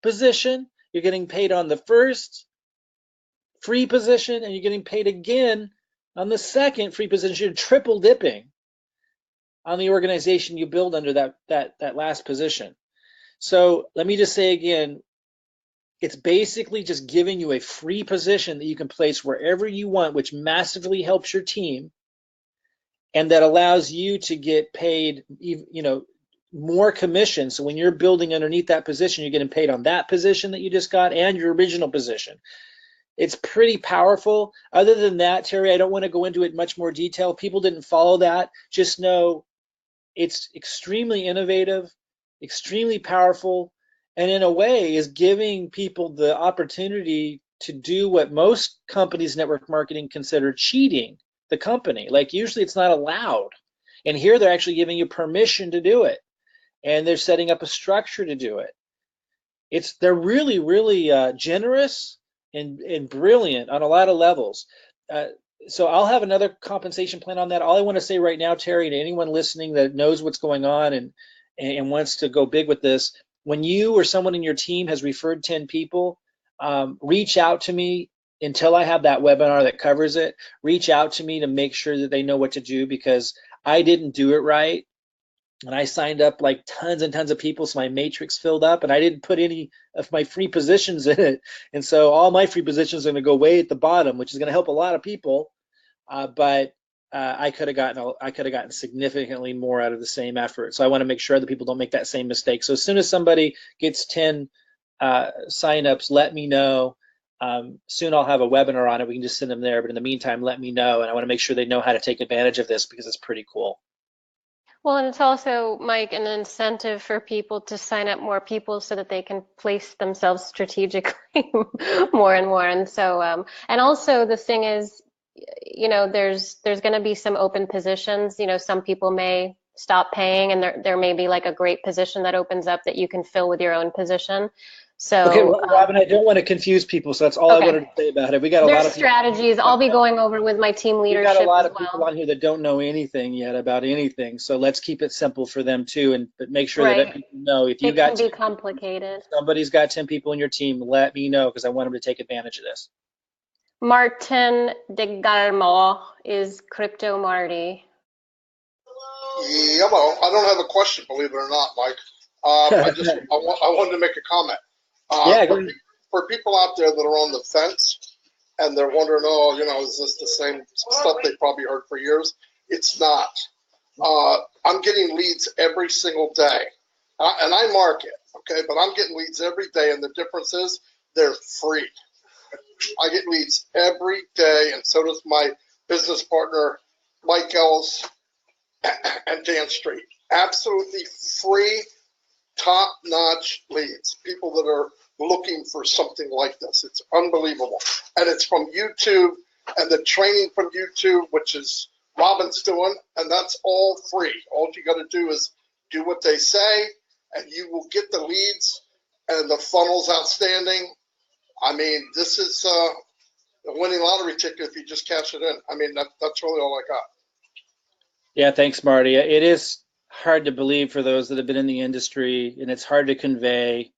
position. You're getting paid on the first free position, and you're getting paid again on the second free position. You're triple dipping on the organization you build under that last position. So let me just say again, it's basically just giving you a free position that you can place wherever you want, which massively helps your team, and that allows you to get paid, more commission. So when you're building underneath that position, you're getting paid on that position that you just got and your original position. It's pretty powerful. Other than that, Terry, I don't want to go into it in much more detail. People didn't follow that. Just know it's extremely innovative, extremely powerful, and in a way is giving people the opportunity to do what most companies network marketing consider cheating the company. Like usually it's not allowed. And here they're actually giving you permission to do it. And they're setting up a structure to do it. They're really, really generous and brilliant on a lot of levels. So I'll have another compensation plan on that. All I want to say right now, Terry, to anyone listening that knows what's going on and wants to go big with this, when you or someone in your team has referred 10 people, reach out to me until I have that webinar that covers it. Reach out to me to make sure that they know what to do, because I didn't do it right. And I signed up like tons and tons of people, so my matrix filled up, and I didn't put any of my free positions in it. And so all my free positions are going to go way at the bottom, which is going to help a lot of people. But I could have gotten significantly more out of the same effort. So I want to make sure other people don't make that same mistake. So as soon as somebody gets 10 signups, let me know. Soon I'll have a webinar on it. We can just send them there. But in the meantime, let me know. And I want to make sure they know how to take advantage of this, because it's pretty cool.
Well, and it's also, Mike, an incentive for people to sign up more people so that they can place themselves strategically more and more. And so, and also the thing is, there's going to be some open positions. Some people may stop paying, and there may be like a great position that opens up that you can fill with your own position. So,
okay, well, Robin, I don't want to confuse people, so that's all I wanted to say about it. We got a lot of
strategies. I'll be going over with my team leadership.
We got a lot of people on here that don't know anything yet about anything, so let's keep it simple for them too, but make sure that people know if you got.
It can be complicated.
Somebody's got 10 people in your team, let me know, because I want them to take advantage of this.
Martin de Galmo is Crypto Marty.
Yeah, well, I don't have a question, believe it or not, Mike. I wanted to make a comment. For people out there that are on the fence and they're wondering, is this the same stuff they probably heard for years? It's not. I'm getting leads every single day, and I market, okay, but I'm getting leads every day, and the difference is they're free. I get leads every day, and so does my business partner, Mike Ells and Dan Street. Absolutely free, top-notch leads, people that are looking for something like this. It's unbelievable. And it's from YouTube and the training from YouTube, which is Robin's doing, and that's all free. All you got to do is do what they say, and you will get the leads, and the funnel's outstanding. I mean, this is a winning lottery ticket if you just cash it in. I mean, that's really all I got.
Yeah, thanks, Marty. It is hard to believe for those that have been in the industry, and it's hard to convey.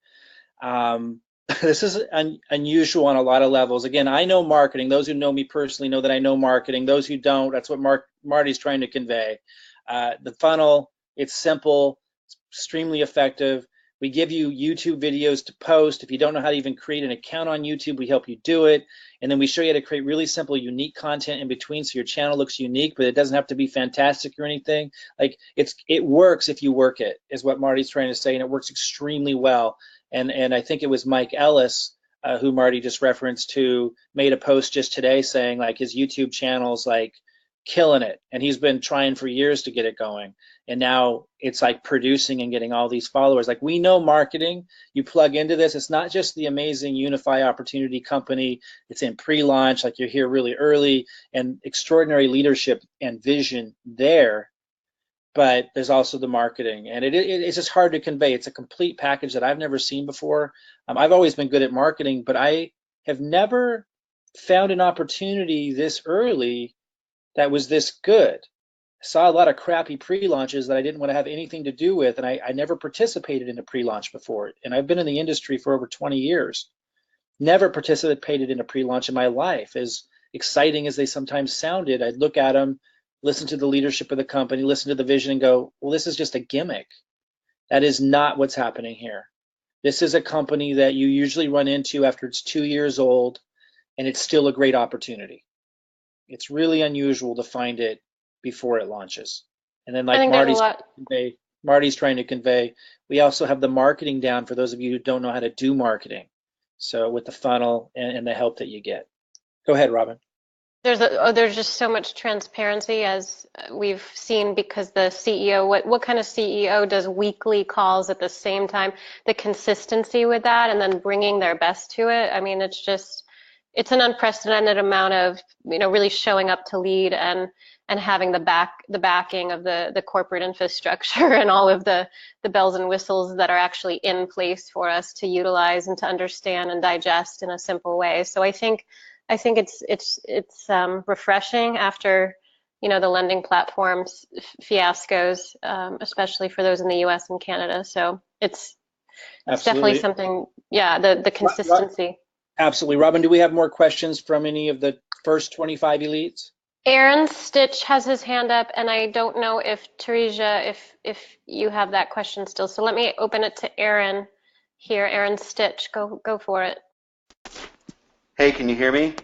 This is unusual on a lot of levels. Again, I know marketing. Those who know me personally know that I know marketing. Those who don't, that's what Marty's trying to convey. The funnel, it's simple, it's extremely effective. We give you YouTube videos to post. If you don't know how to even create an account on YouTube, we help you do it. And then we show you how to create really simple, unique content in between so your channel looks unique, but it doesn't have to be fantastic or anything. Like it works if you work it, is what Marty's trying to say, and it works extremely well. And I think it was Mike Ellis, who Marty just referenced, who made a post just today saying like his YouTube channel's like killing it. And he's been trying for years to get it going. And now it's like producing and getting all these followers. Like, we know marketing, you plug into this, it's not just the amazing Unifii opportunity company, it's in pre-launch, like you're here really early, and extraordinary leadership and vision there. But there's also the marketing, and it's just hard to convey. It's a complete package that I've never seen before. I've always been good at marketing, but I have never found an opportunity this early that was this good. I saw a lot of crappy pre-launches that I didn't want to have anything to do with, and I never participated in a pre-launch before. And I've been in the industry for over 20 years. Never participated in a pre-launch in my life. As exciting as they sometimes sounded, I'd look at them, listen to the leadership of the company, listen to the vision, and go, well, this is just a gimmick. That is not what's happening here. This is a company that you usually run into after it's 2 years old, and it's still a great opportunity. It's really unusual to find it before it launches. And then, like Marty's trying to convey, we also have the marketing down for those of you who don't know how to do marketing. So with the funnel and the help that you get. Go ahead, Robin.
There's just so much transparency, as we've seen, because the CEO, what kind of CEO does weekly calls at the same time? The consistency with that, and then bringing their best to it. I mean, it's an unprecedented amount of, really showing up to lead and having the backing of the corporate infrastructure and all of the bells and whistles that are actually in place for us to utilize and to understand and digest in a simple way. So I think it's refreshing after, the lending platforms fiascos, especially for those in the U.S. and Canada. So it's definitely something, the consistency.
Absolutely. Robin, do we have more questions from any of the first 25 elites?
Aaron Stitch has his hand up, and I don't know if Teresa, if you have that question still. So let me open it to Aaron here. Aaron Stitch, go for it.
Hey, can you hear me?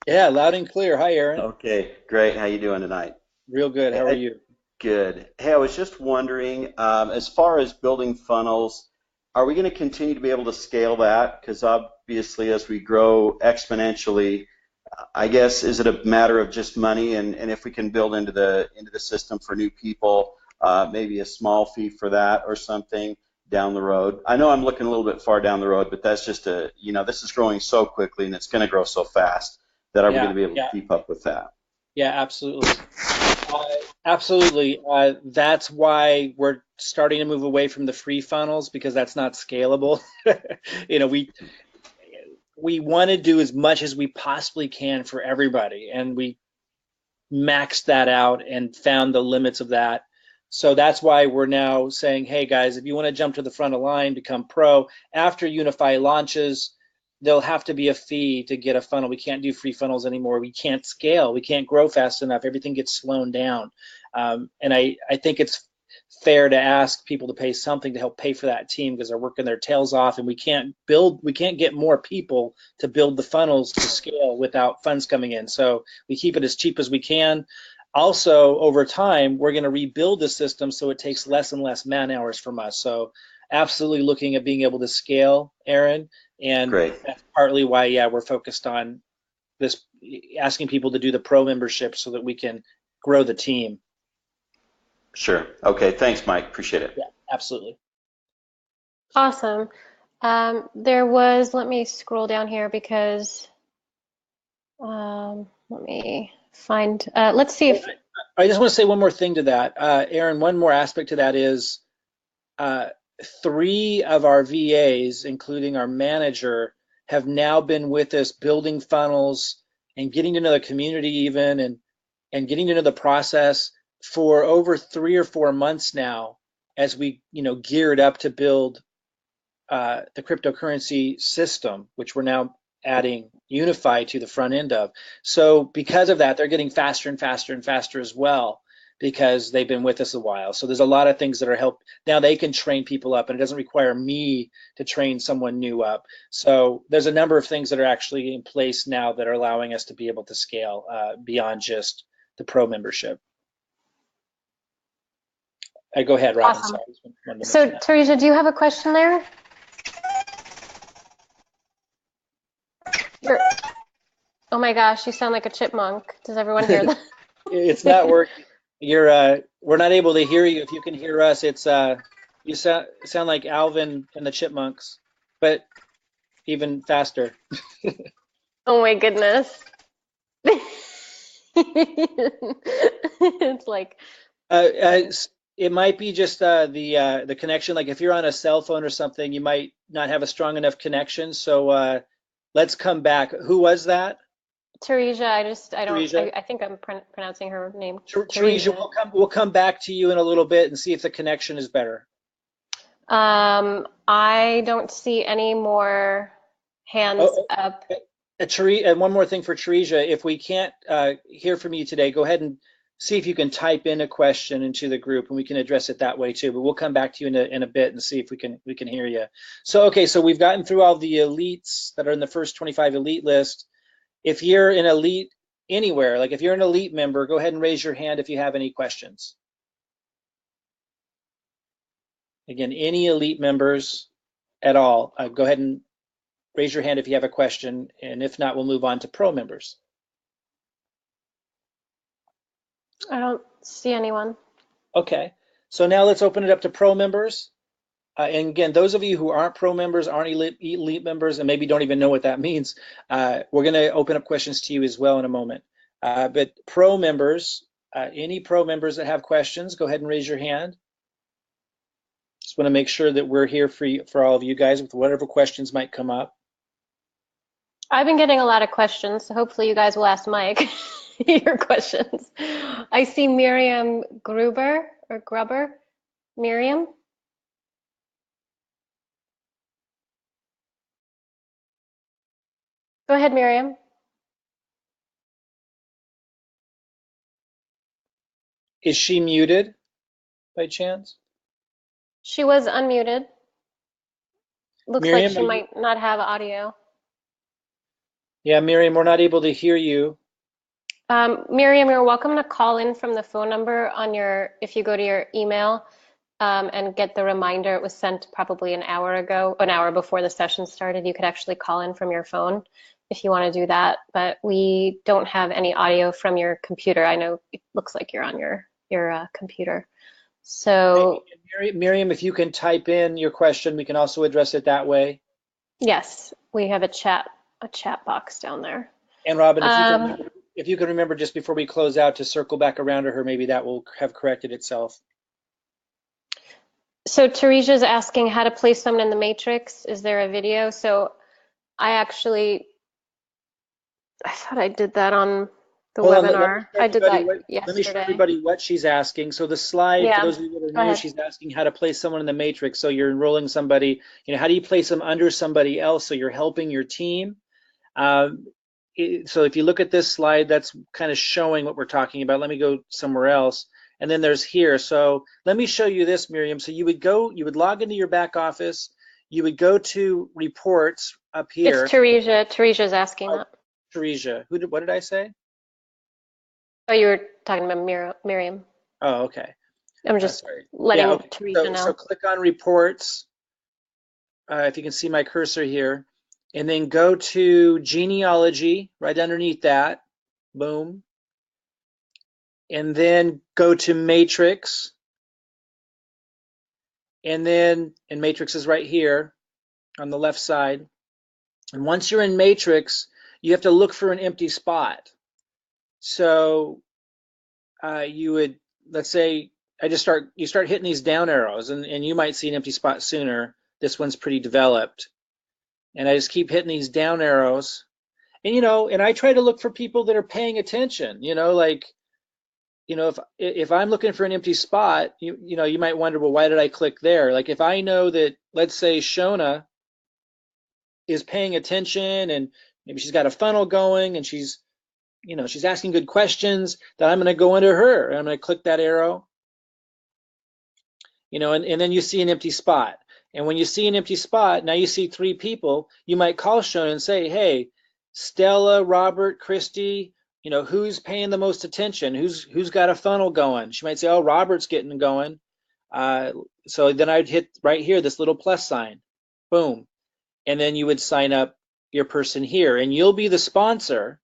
Yeah, loud and clear. Hi, Aaron.
Okay, great. How you doing tonight?
Real good. How are you?
Good. Hey, I was just wondering, as far as building funnels, are we going to continue to be able to scale that? Because obviously, as we grow exponentially, I guess, is it a matter of just money? And if we can build into the system for new people, maybe a small fee for that or something down the road. I know I'm looking a little bit far down the road, but that's just this is growing so quickly and it's going to grow so fast that are we going to be able to keep up with that? Yeah,
absolutely. Absolutely. That's why we're starting to move away from the free funnels, because that's not scalable. We want to do as much as we possibly can for everybody, and we maxed that out and found the limits of that. So that's why we're now saying, hey guys, if you want to jump to the front of the line, become pro, after Unifii launches, there'll have to be a fee to get a funnel. We can't do free funnels anymore. We can't scale. We can't grow fast enough. Everything gets slowed down. And I think it's fair to ask people to pay something to help pay for that team, because they're working their tails off, and we can't get more people to build the funnels to scale without funds coming in. So we keep it as cheap as we can. Also, over time, we're going to rebuild the system so it takes less and less man hours from us. So absolutely looking at being able to scale, Aaron, and that's partly why, we're focused on this, asking people to do the pro membership so that we can grow the team.
Sure. Okay. Thanks, Mike. Appreciate it.
Yeah, absolutely.
Awesome. Let me scroll down here because let me find, let's see if.
I just want to say one more thing to that. Aaron, one more aspect to that is 3 of our VAs, including our manager, have now been with us building funnels and getting to know the community even, and getting to know the process for over 3 or 4 months now, as we geared up to build the cryptocurrency system, which we're now adding Unifii to the front end of. So because of that, they're getting faster and faster and faster as well, because they've been with us a while. So there's a lot of things that are help. Now they can train people up, and it doesn't require me to train someone new up. So there's a number of things that are actually in place now that are allowing us to be able to scale beyond just the pro membership. Go ahead, Robin.
Awesome. So Teresa, do you have a question there? Oh my gosh, you sound like a chipmunk. Does everyone hear that?
It's not working. We're not able to hear you. If you can hear us, it's you sound like Alvin and the Chipmunks, but even faster.
Oh my goodness. It's like,
It might be just the connection. Like if you're on a cell phone or something, you might not have a strong enough connection. So let's come back. Who was that?
Teresia,
Teresa?
I think I'm pronouncing her name.
Teresa,
Teresia.
we'll come back to you in a little bit and see if the connection is better.
I don't see any more hands
Oh,
up.
and one more thing for Teresa, if we can't hear from you today, go ahead and see if you can type in a question into the group, and we can address it that way too. But we'll come back to you in a bit and see if we can hear you. So okay, so we've gotten through all the elites that are in the first 25 elite list. If you're an elite anywhere, like if you're an elite member, go ahead and raise your hand if you have any questions. Again, any elite members at all, go ahead and raise your hand if you have a question, and if not, we'll move on to pro members.
I don't see anyone.
Okay, so now let's open it up to pro members. And again, those of you who aren't pro members, aren't elite members, and maybe don't even know what that means, we're going to open up questions to you as well in a moment. But pro members, any pro members that have questions, go ahead and raise your hand. Just want to make sure that we're here for all of you guys with whatever questions might come up.
I've been getting a lot of questions, so hopefully you guys will ask Mike your questions. I see Miriam Gruber or Grubber. Miriam? Go ahead, Miriam.
Is she muted by chance?
She was unmuted. Looks like
Miriam,
she might not have audio.
Yeah, Miriam, we're not able to hear you.
Miriam, you're welcome to call in from the phone number on if you go to your email and get the reminder. It was sent probably an hour ago, an hour before the session started. You could actually call in from your phone if you want to do that, but we don't have any audio from your computer. I know it looks like you're on your computer. So
Miriam, if you can type in your question, we can also address it that way.
yes, we have a chat box down there.
And Robin, if you can remember just before we close out to circle back around to her, maybe that will have corrected itself.
So Teresia's asking how to place someone in the matrix. Is there a video? So I thought I did that on the webinar. I did that yesterday.
Let me show everybody what she's asking. So the slide,
yeah.
for those of you that are new, she's asking how to place someone in the matrix. So you're enrolling somebody, how do you place them under somebody else so you're helping your team? So if you look at this slide, that's kind of showing what we're talking about. Let me go somewhere else. And then there's here. So let me show you this, Miriam. So you would log into your back office. You would go to reports up here.
It's Teresia. Teresia's asking that.
Teresia. What did I say?
Oh, you were talking about Miriam.
Oh, okay.
I'm just letting Teresia know.
So click on reports. If you can see my cursor here. And then go to genealogy right underneath that. Boom. And then go to matrix. And matrix is right here on the left side. And once you're in matrix, you have to look for an empty spot. So you would, let's say, you start hitting these down arrows, and you might see an empty spot sooner. This one's pretty developed. And I just keep hitting these down arrows. And, and I try to look for people that are paying attention, if I'm looking for an empty spot, you might wonder, well, why did I click there? Like if I know that, let's say Shona is paying attention and maybe she's got a funnel going and she's asking good questions, then I'm going to go into her and I'm going to click that arrow, and then you see an empty spot. And when you see an empty spot, now you see 3 people, you might call Shona and say, hey, Stella, Robert, Christy, who's paying the most attention? Who's got a funnel going? She might say, oh, Robert's getting going. So then I'd hit right here, this little plus sign, boom. And then you would sign up your person here and you'll be the sponsor.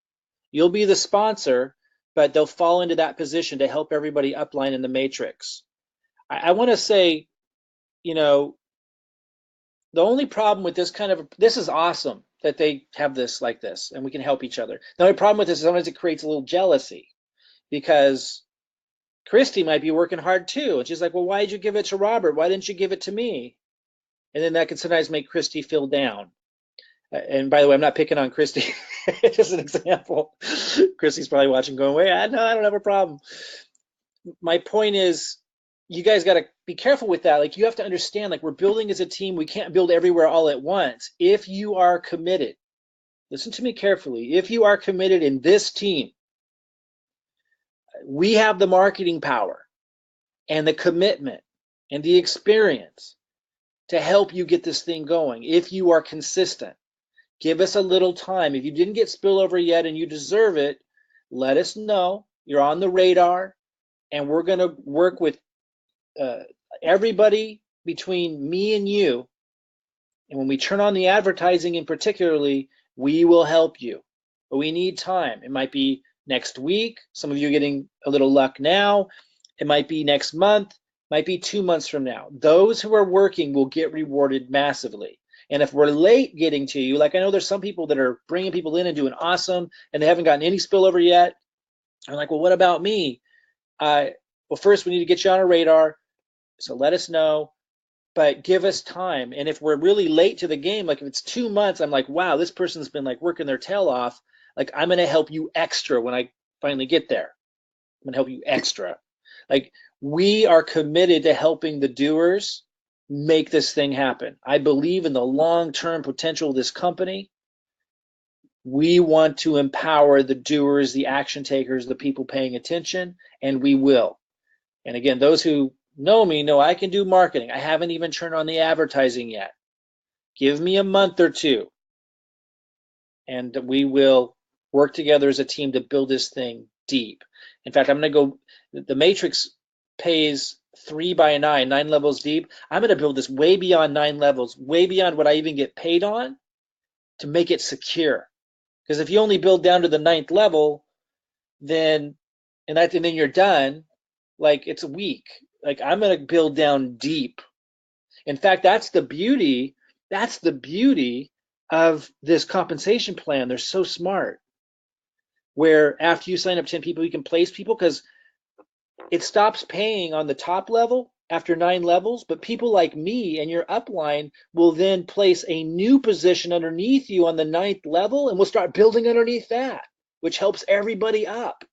You'll be the sponsor but they'll fall into that position to help everybody upline in the matrix. I want to say, you know, the only problem with this is awesome that they have this like this and we can help each other. The only problem with this is sometimes it creates a little jealousy because Christy might be working hard too. And she's like, well, why did you give it to Robert? Why didn't you give it to me? And then that can sometimes make Christy feel down. And by the way, I'm not picking on Christy, just an example. Christy's probably watching going, wait, no, I don't have a problem. My point is, you guys got to be careful with that. Like, you have to understand, like, we're building as a team. We can't build everywhere all at once. If you are committed, listen to me carefully. If you are committed in this team, we have the marketing power and the commitment and the experience to help you get this thing going. If you are consistent, give us a little time. If you didn't get spillover yet and you deserve it, let us know. You're on the radar, and we're going to work with everybody between me and you. And when we turn on the advertising in particularly, we will help you. But we need time. It might be next week. Some of you are getting a little luck now. It might be next month. Might be 2 months from now. Those who are working will get rewarded massively. And if we're late getting to you, like I know there's some people that are bringing people in and doing awesome, and they haven't gotten any spillover yet. I'm like, well, what about me? Well, first we need to get you on our radar. So let us know, but give us time. And if we're really late to the game, like if it's 2 months, I'm like, wow, this person's been like working their tail off. Like, I'm going to help you extra when I finally get there. I'm going to help you extra. Like, we are committed to helping the doers make this thing happen. I believe in the long-term potential of this company. We want to empower the doers, the action takers, the people paying attention, and we will. And again, those who know me know I can do marketing. I haven't even turned on the advertising yet. Give me a month or two, and we will work together as a team to build this thing deep. In fact, I'm going to go, the Matrix pays 3 by 9, 9 levels deep. I'm going to build this way beyond 9 levels, way beyond what I even get paid on, to make it secure. Because if you only build down to the 9th level, then then you're done. Like, it's weak. Like, I'm going to build down deep. In fact, that's the beauty of this compensation plan. They're so smart. Where after you sign up 10 people, you can place people, because it stops paying on the top level after 9 levels, but people like me and your upline will then place a new position underneath you on the 9th level, and we'll start building underneath that, which helps everybody up.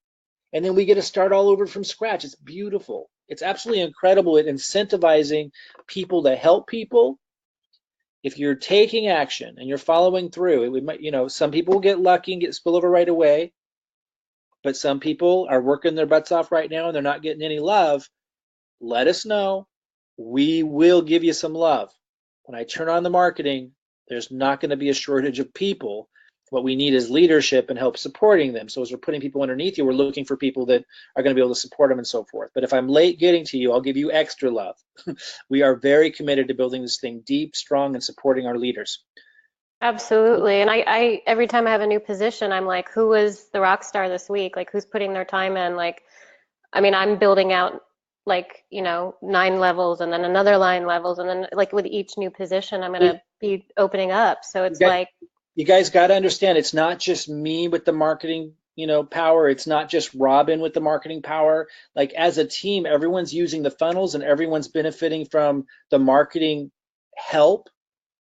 And then we get to start all over from scratch. It's beautiful. It's absolutely incredible at incentivizing people to help people. If you're taking action and you're following through, it might, some people will get lucky and get spillover right away, but some people are working their butts off right now and they're not getting any love. Let us know. We will give you some love. When I turn on the marketing, there's not going to be a shortage of people. What we need is leadership and help supporting them. So as we're putting people underneath you, we're looking for people that are going to be able to support them and so forth. But if I'm late getting to you, I'll give you extra love. We are very committed to building this thing deep, strong, and supporting our leaders.
Absolutely. And I every time I have a new position, I'm like, who was the rock star this week? Like, who's putting their time in? Like, I mean, I'm building out, like, 9 levels and then another 9 levels. And then, like, with each new position, I'm going to be opening up. So it's
you guys got to understand, it's not just me with the marketing, power. It's not just Robin with the marketing power. Like, as a team, everyone's using the funnels and everyone's benefiting from the marketing help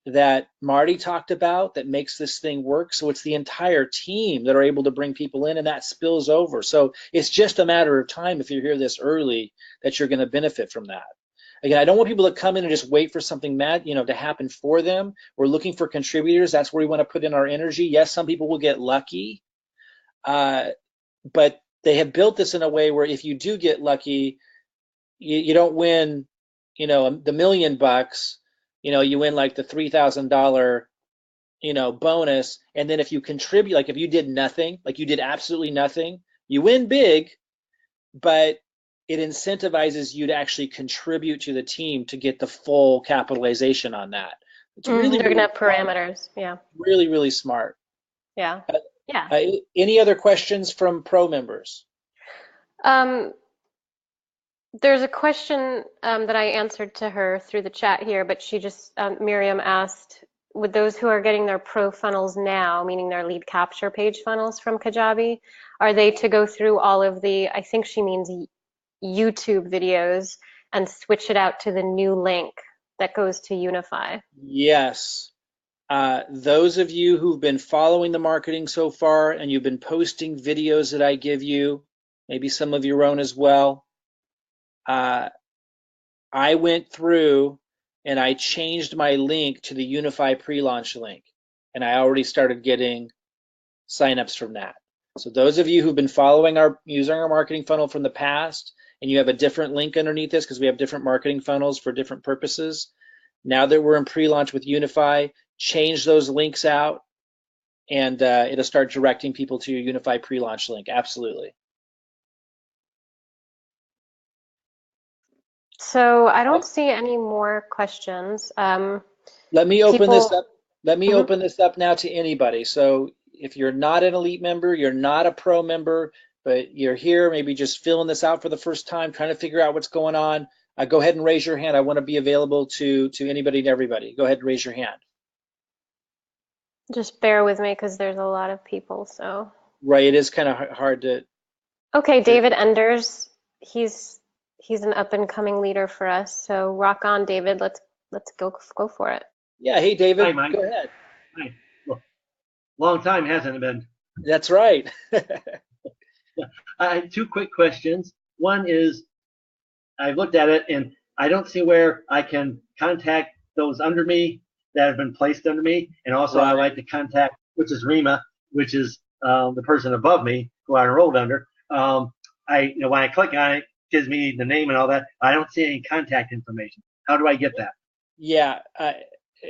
that Marty talked about that makes this thing work. So it's the entire team that are able to bring people in, and that spills over. So it's just a matter of time, if you're here this early, that you're going to benefit from that. Again, I don't want people to come in and just wait for something to happen for them. We're looking for contributors. That's where we want to put in our energy. Yes, some people will get lucky, but they have built this in a way where if you do get lucky, you don't win, the $1 million. You win like the $3,000, bonus. And then if you contribute, like if you did nothing, like you did absolutely nothing, you win big, but it incentivizes you to actually contribute to the team to get the full capitalization on that. It's really,
they're
really
gonna have parameters. Yeah.
Really, really smart.
Yeah. Yeah.
Any other questions from pro members?
Um, there's a question that I answered to her through the chat here, but she just, Miriam asked, with those who are getting their pro funnels now, meaning their lead capture page funnels from Kajabi, are they to go through all of the, I think she means YouTube videos, and switch it out to the new link that goes to Unify?
Yes. Those of you who've been following the marketing so far and you've been posting videos that I give you, maybe some of your own as well, I went through and I changed my link to the Unify pre-launch link, and I already started getting signups from that. So those of you who've been following using our marketing funnel from the past, and you have a different link underneath this because we have different marketing funnels for different purposes, now that we're in pre-launch with Unify, change those links out, and it'll start directing people to your Unify pre-launch link. Absolutely.
So I don't see any more questions.
Let me open this
People,
up. Let me
Mhm.
open this up now to anybody. So if you're not an elite member, you're not a pro member, but you're here, maybe just filling this out for the first time, trying to figure out what's going on, go ahead and raise your hand. I want to be available to anybody and everybody. Go ahead and raise your hand.
Just bear with me because there's a lot of people. So,
Right, it is kind of hard to.
okay, David Enders, he's he's an up and coming leader for us. So rock on, David. Let's go for it.
Yeah, hey
Hi,
David,
Mike.
go ahead.
Hi. Well, long time, hasn't it been?
That's right.
I have two quick questions. One is I looked at it and I don't see where I can contact those under me that have been placed under me. And also, I
Right.
like to contact, which is Rima, which is the person above me who I enrolled under. When I click on it, it gives me the name and all that. I don't see any contact information. How do I get that?
Yeah.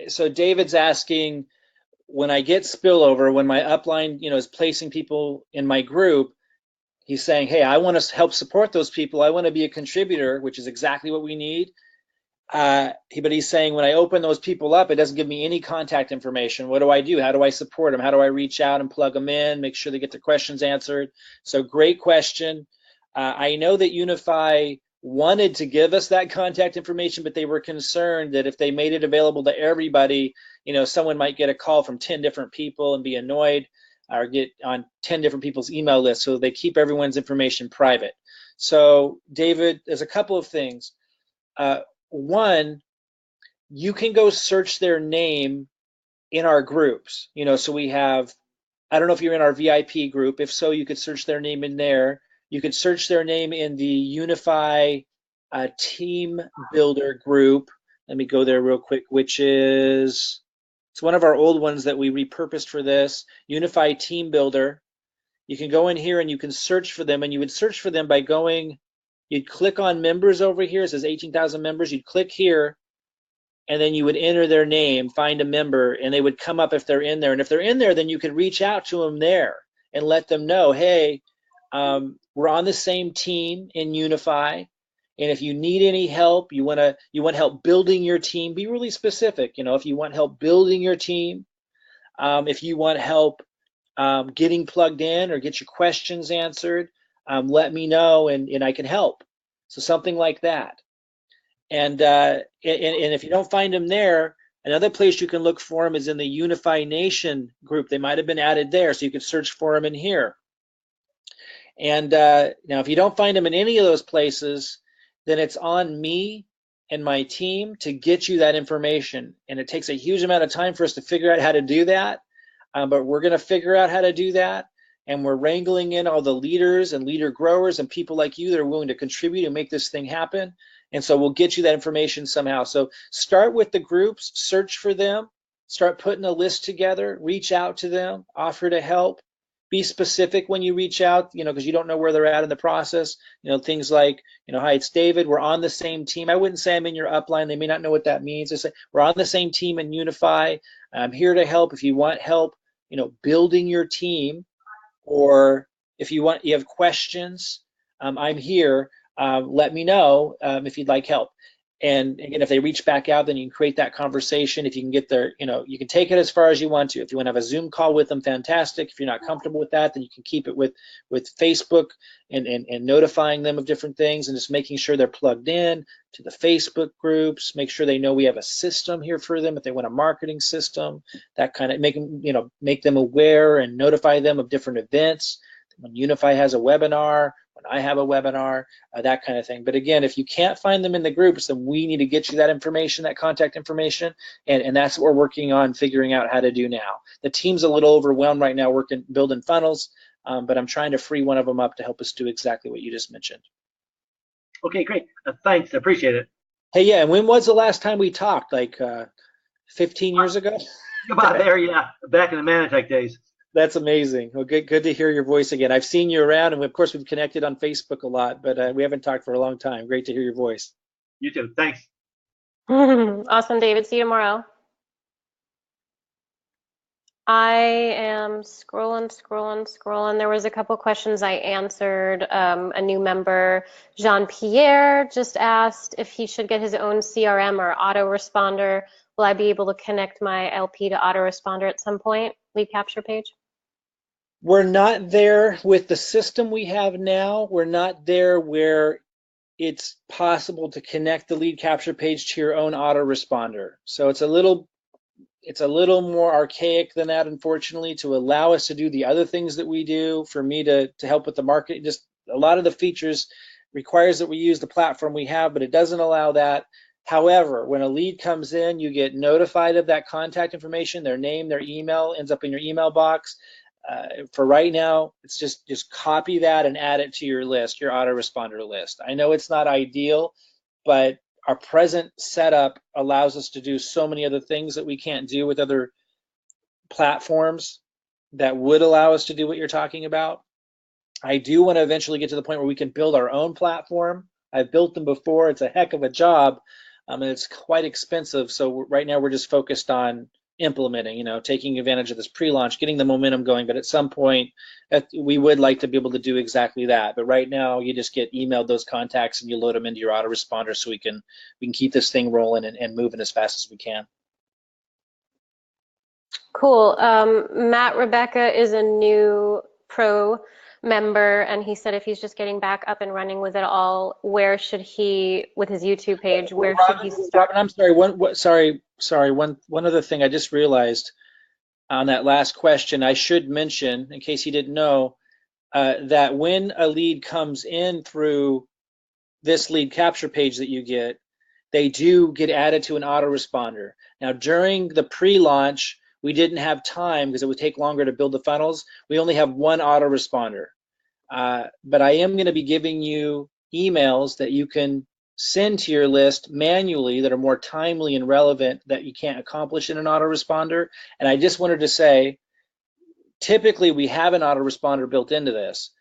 So David's asking, when I get spillover, when my upline, is placing people in my group, he's saying, hey, I want to help support those people. I want to be a contributor, which is exactly what we need. But he's saying, when I open those people up, it doesn't give me any contact information. What do I do? How do I support them? How do I reach out and plug them in, make sure they get their questions answered? So great question. I know that Unify wanted to give us that contact information, but they were concerned that if they made it available to everybody, someone might get a call from 10 different people and be annoyed, or get on 10 different people's email lists. So they keep everyone's information private. So David, there's a couple of things. One, you can go search their name in our groups. So we have, I don't know if you're in our VIP group. If so, you could search their name in there. You could search their name in the Unify Team Builder group. Let me go there real quick, which is, it's one of our old ones that we repurposed for this, Unify Team Builder. You can go in here and you can search for them, and you would search for them by going, you'd click on members over here. It says 18,000 members. You'd click here, and then you would enter their name, find a member, and they would come up if they're in there. And if they're in there, then you could reach out to them there and let them know, hey, we're on the same team in Unify, and if you need any help, you want help building your team, be really specific. If you want help building your team, if you want help getting plugged in or get your questions answered, let me know, and I can help. So something like that. And if you don't find them there, another place you can look for them is in the Unify Nation group. They might have been added there, so you could search for them in here. And now, if you don't find them in any of those places, then it's on me and my team to get you that information. And it takes a huge amount of time for us to figure out how to do that, but we're going to figure out how to do that. And we're wrangling in all the leaders and leader growers and people like you that are willing to contribute and make this thing happen. And so we'll get you that information somehow. So start with the groups, search for them, start putting a list together, reach out to them, offer to help. Be specific when you reach out, because you don't know where they're at in the process. Things like, hi, it's David. We're on the same team. I wouldn't say I'm in your upline. They may not know what that means. I say we're on the same team in Unify. I'm here to help. If you want help, building your team, or if you have questions, I'm here. Let me know if you'd like help. And again, if they reach back out, then you can create that conversation. If you can get their, you can take it as far as you want to. If you want to have a Zoom call with them, fantastic. If you're not comfortable with that, then you can keep it with Facebook and notifying them of different things and just making sure they're plugged in to the Facebook groups. Make sure they know we have a system here for them if they want a marketing system. That kind of make them aware and notify them of different events. When Unifii has a webinar, when I have a webinar, that kind of thing. But again, if you can't find them in the groups, then we need to get you that information, that contact information, and that's what we're working on figuring out how to do now. The team's a little overwhelmed right now building funnels, but I'm trying to free one of them up to help us do exactly what you just mentioned.
Okay, great. Thanks, I appreciate it.
Hey, yeah, and when was the last time we talked? Like 15 years ago?
About there, yeah, back in the Manatech days.
That's amazing. Well, good to hear your voice again. I've seen you around, and of course we've connected on Facebook a lot, but we haven't talked for a long time. Great to hear your voice.
You too. Thanks.
Awesome, David. See you tomorrow. I am scrolling. There was a couple questions I answered. A new member, Jean-Pierre, just asked if he should get his own CRM or autoresponder. Will I be able to connect my LP to autoresponder at some point? Lead capture page?
We're not there with the system we have now. We're not there where it's possible to connect the lead capture page to your own autoresponder. So it's a little more archaic than that, unfortunately, to allow us to do the other things that we do. For me to help with the market, just a lot of the features requires that we use the platform we have, but it doesn't allow that. However, when a lead comes in, you get notified of that contact information, their name, their email ends up in your email box. For right now, it's just copy that and add it to your list, your autoresponder list. I know it's not ideal, but our present setup allows us to do so many other things that we can't do with other platforms that would allow us to do what you're talking about. I do want to eventually get to the point where we can build our own platform. I've built them before. It's a heck of a job, and it's quite expensive. So right now we're just focused on implementing, taking advantage of this pre-launch, getting the momentum going. But at some point, we would like to be able to do exactly that. But right now, you just get emailed those contacts and you load them into your autoresponder, so we can keep this thing rolling and moving as fast as we can.
Cool. Matt Rebecca is a new pro member, and he said if he's just getting back up and running with it all, where should he, with his YouTube page, where should he start?
Robin, I'm sorry. One other thing I just realized on that last question, I should mention, in case you didn't know, that when a lead comes in through this lead capture page that you get, they do get added to an autoresponder. Now, during the pre-launch, we didn't have time because it would take longer to build the funnels. We only have one autoresponder. But I am going to be giving you emails that you can send to your list manually that are more timely and relevant that you can't accomplish in an autoresponder. And I just wanted to say, typically we have an autoresponder built into this.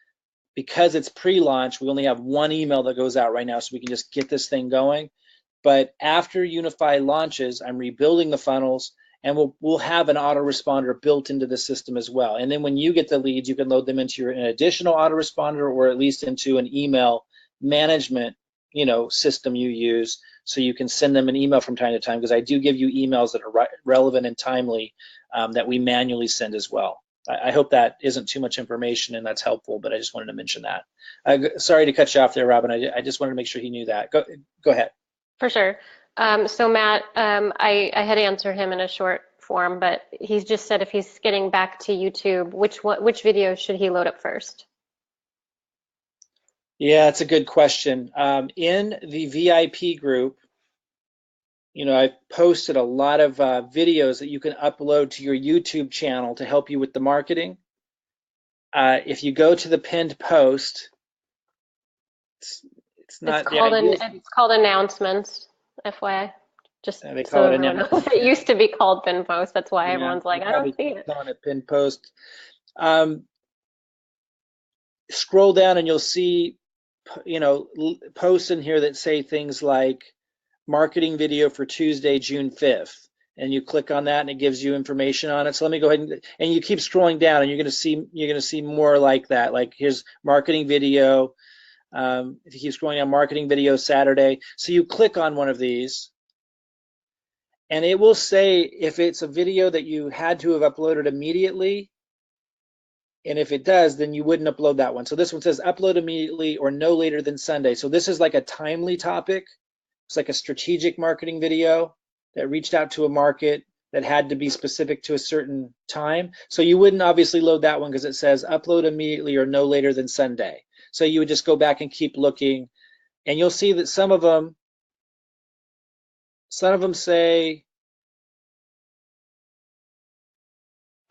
Because it's pre-launch, we only have one email that goes out right now, so we can just get this thing going. But after Unifii launches, I'm rebuilding the funnels, and we'll have an autoresponder built into the system as well. And then when you get the leads, you can load them into an additional autoresponder, or at least into an email management, system you use, so you can send them an email from time to time, because I do give you emails that are relevant and timely that we manually send as well. I hope that isn't too much information and that's helpful, but I just wanted to mention that. Sorry to cut you off there, Robin. I just wanted to make sure he knew that. Go ahead.
For sure. So Matt, I had answered him in a short form, but he's just said if he's getting back to YouTube, which video should he load up first?
Yeah, that's a good question. In the VIP group, I've posted a lot of videos that you can upload to your YouTube channel to help you with the marketing. If you go to the pinned post, it's not.
It's called announcements, FYI. Just
they
so
call it
everyone knows. It used to be called pinned post. That's why everyone's like, I don't see it.
On a pinned post. Scroll down and you'll see, posts in here that say things like marketing video for Tuesday, June 5th. And you click on that and it gives you information on it. So let me go ahead and you keep scrolling down and you're gonna see more like that. Like here's marketing video If you keep scrolling down, marketing video Saturday. So you click on one of these, and it will say if it's a video that you had to have uploaded immediately, and if it does, then you wouldn't upload that one. So this one says upload immediately or no later than Sunday. So this is like a timely topic. It's like a strategic marketing video that reached out to a market that had to be specific to a certain time. So you wouldn't obviously load that one because it says upload immediately or no later than Sunday. So you would just go back and keep looking, and you'll see that some of them say,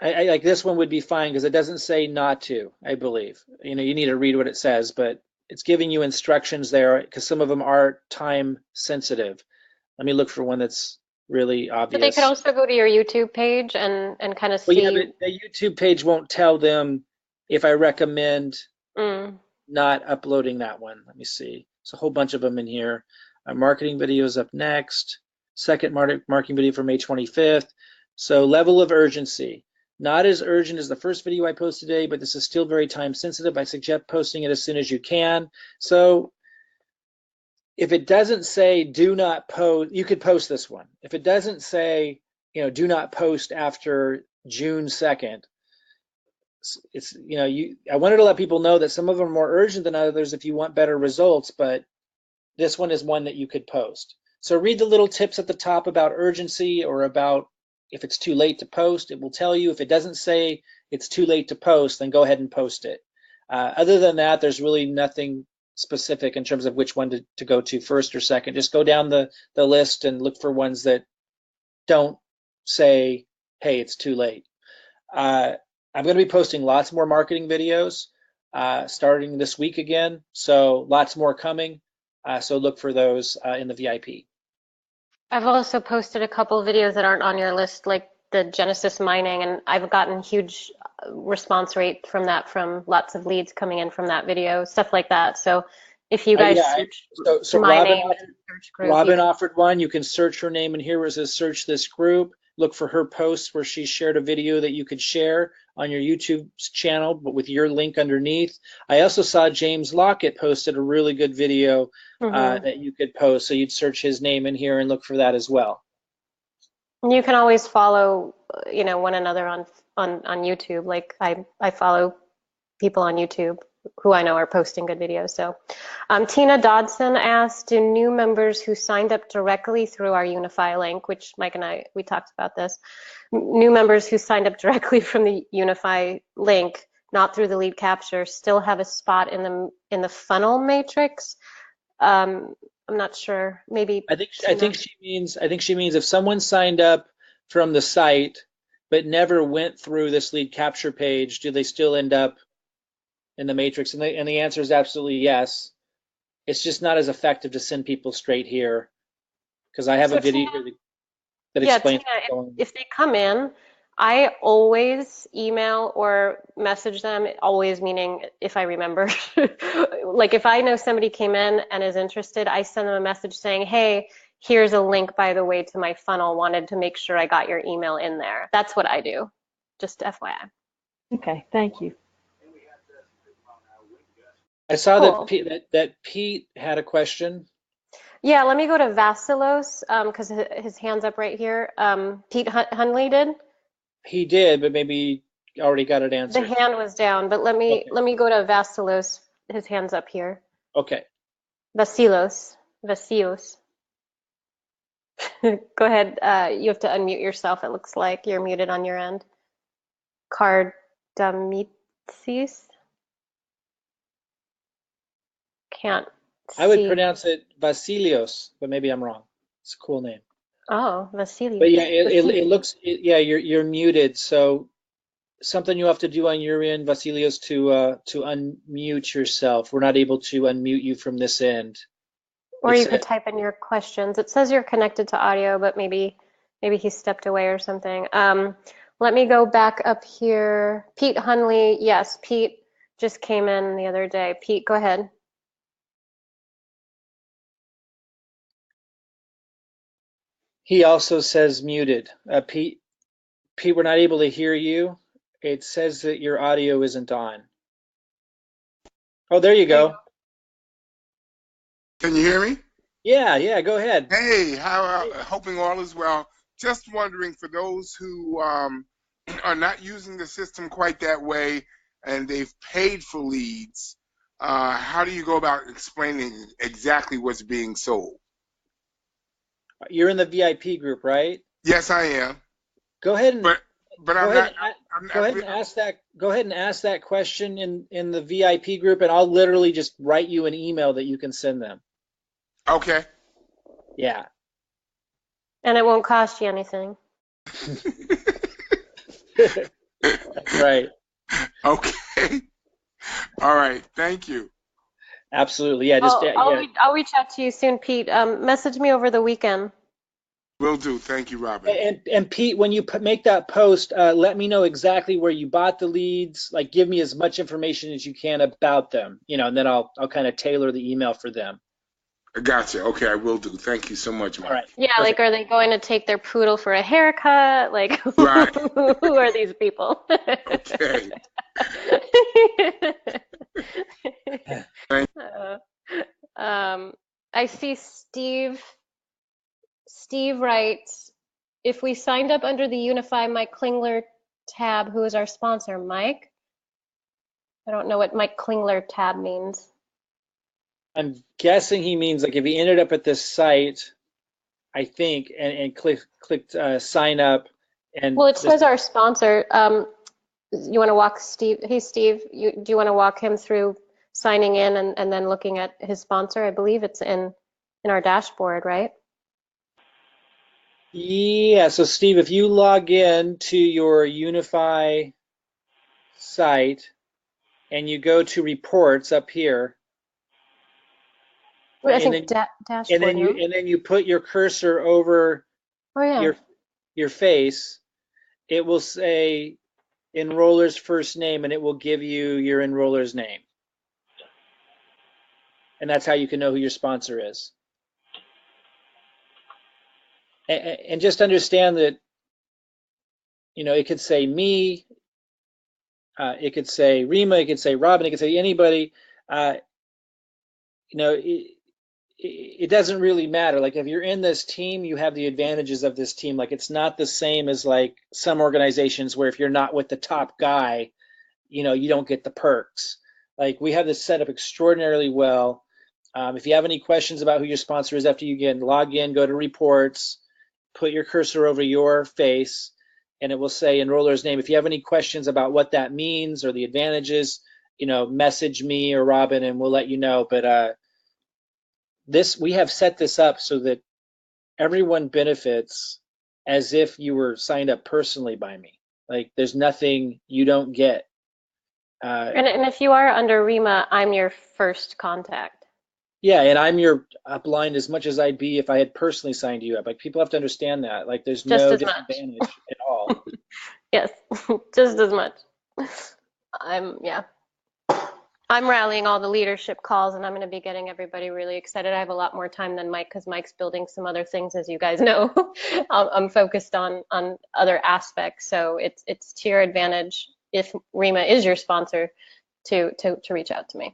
like this one would be fine because it doesn't say not to, I believe. You know, you need to read what it says, but it's giving you instructions there because some of them are time sensitive. Let me look for one that's really
But they could
obvious.
also go to your YouTube page and kind of
Well, yeah,
see.
but the YouTube page won't tell them if I recommend
Mm.
not uploading that one. Let me see. There's a whole bunch of them in here. Marketing videos up next. Second marketing video for May 25th. So level of urgency. Not as urgent as the first video I posted today, but this is still very time sensitive. I suggest posting it as soon as you can. So if it doesn't say do not post, you could post this one. If it doesn't say, you know, do not post after June 2nd, it's, you know, I wanted to let people know that some of them are more urgent than others if you want better results, but this one is one that you could post. So read the little tips at the top about urgency or about if it's too late to post. It will tell you. If it doesn't say it's too late to post, then go ahead and post it. Other than that, there's really nothing specific in terms of which one to go to first or second. Just go down the list and look for ones that don't say, hey, it's too late. I'm going to be posting lots more marketing videos starting this week again. So lots more coming. So look for those in the VIP.
I've also posted a couple videos that aren't on your list, like the Genesis mining, and I've gotten huge response rate from that, from lots of leads coming in from that video, stuff like that. So if you guys search
so
my
Robin,
name in the search group,
Robin offered one. You can search her name in here where it says search this group. Look for her posts where she shared a video that you could share on your YouTube channel, but with your link underneath. I also saw James Lockett posted a really good video that you could post. So you'd search his name in here and look for that as well.
You can always follow, you know, one another on YouTube. Like I follow people on YouTube who I know are posting good videos. So Tina Dodson asked, do new members who signed up directly through our Unifii link, which Mike and I, we talked about this, new members who signed up directly from the Unifii link, not through the lead capture, still have a spot in the funnel matrix? I'm not sure. Maybe
I think she means if someone signed up from the site but never went through this lead capture page, do they still end up in the matrix? And the answer is absolutely yes. It's just not as effective to send people straight here because I have a video here that explains what's going on.
If they come in, I always email or message them, always meaning if I remember. Like if I know somebody came in and is interested, I send them a message saying, hey, here's a link, by the way, to my funnel. Wanted to make sure I got your email in there. That's what I do, just FYI.
Okay, thank you.
I saw
Cool.
that Pete had a question.
Yeah, let me go to Vasilos because his hand's up right here. Pete Hunley did.
He did, but maybe already got it answered.
The hand was down, but let me go to Vasilos. His hand's up here.
Okay.
Vasilos. Go ahead. You have to unmute yourself. It looks like you're muted on your end. Kardamitsis. Can't see.
I would pronounce it Vasilios, but maybe I'm wrong. It's a cool name.
Oh, Vasilios.
But yeah, it looks, yeah, you're muted. So something you have to do on your end, Vasilios, to unmute yourself. We're not able to unmute you from this end.
Or you could type in your questions. It says you're connected to audio, but maybe he stepped away or something. Let me go back up here. Pete Hunley. Yes, Pete just came in the other day. Pete, go ahead.
He also says muted. Pete, we're not able to hear you. It says that your audio isn't on. Oh, there you go.
Can you hear me?
Yeah, go ahead.
Hey, hoping all is well. Just wondering for those who are not using the system quite that way and they've paid for leads, how do you go about explaining exactly what's being sold?
You're in the VIP group, right?
Yes, I am.
Go ahead and
But
go
I'm
ahead
not.
and
I'm
go
not.
ahead and ask that. Go ahead and ask that question in the VIP group, and I'll literally just write you an email that you can send them.
Okay.
Yeah.
And it won't cost you anything.
That's right.
Okay. All right. Thank you.
Absolutely. Yeah. Just yeah.
I'll reach out to you soon, Pete. Message me over the weekend.
Will do. Thank you, Robin.
And Pete, when you make that post, let me know exactly where you bought the leads. Like, give me as much information as you can about them, and then I'll kind of tailor the email for them.
Gotcha. Okay, I will do. Thank you so much, Mike.
All right.
Yeah,
Perfect.
like, are they going to take their poodle for a haircut? Like,
Right.
who are these people?
Okay.
I see Steve. Steve writes, if we signed up under the Unify Mike Klingler tab, who is our sponsor, Mike? I don't know what Mike Klingler tab means.
I'm guessing he means like if he ended up at this site, I think, and clicked sign up, and
Well, it says our sponsor. You want to walk Steve? Hey, Steve, do you want to walk him through signing in and then looking at his sponsor? I believe it's in our dashboard, right?
Yeah. So Steve, if you log in to your Unify site and you go to reports up here,
Wait, I
and
think
then
dashboard, no?
and then you put your cursor over
Oh yeah.
your face, it will say enroller's first name, and it will give you your enroller's name. And that's how you can know who your sponsor is. And just understand that, it could say me, it could say Rima, it could say Robin, it could say anybody. It doesn't really matter. Like, if you're in this team, you have the advantages of this team. Like, it's not the same as like some organizations where if you're not with the top guy, you don't get the perks. Like, we have this set up extraordinarily well. If you have any questions about who your sponsor is after you get log in, go to reports, put your cursor over your face, and it will say enroller's name. If you have any questions about what that means or the advantages, message me or Robin, and we'll let you know. But we have set this up so that everyone benefits as if you were signed up personally by me. Like, there's nothing you don't get.
And if you are under Rima, I'm your first contact.
Yeah, and I'm your upline as much as I'd be if I had personally signed you up. Like, people have to understand that. Like, there's
Just
no
as much.
disadvantage at all.
Yes, just as much. I'm rallying all the leadership calls, and I'm going to be getting everybody really excited. I have a lot more time than Mike because Mike's building some other things, as you guys know. I'm focused on other aspects, so it's to your advantage if Rima is your sponsor to reach out to me.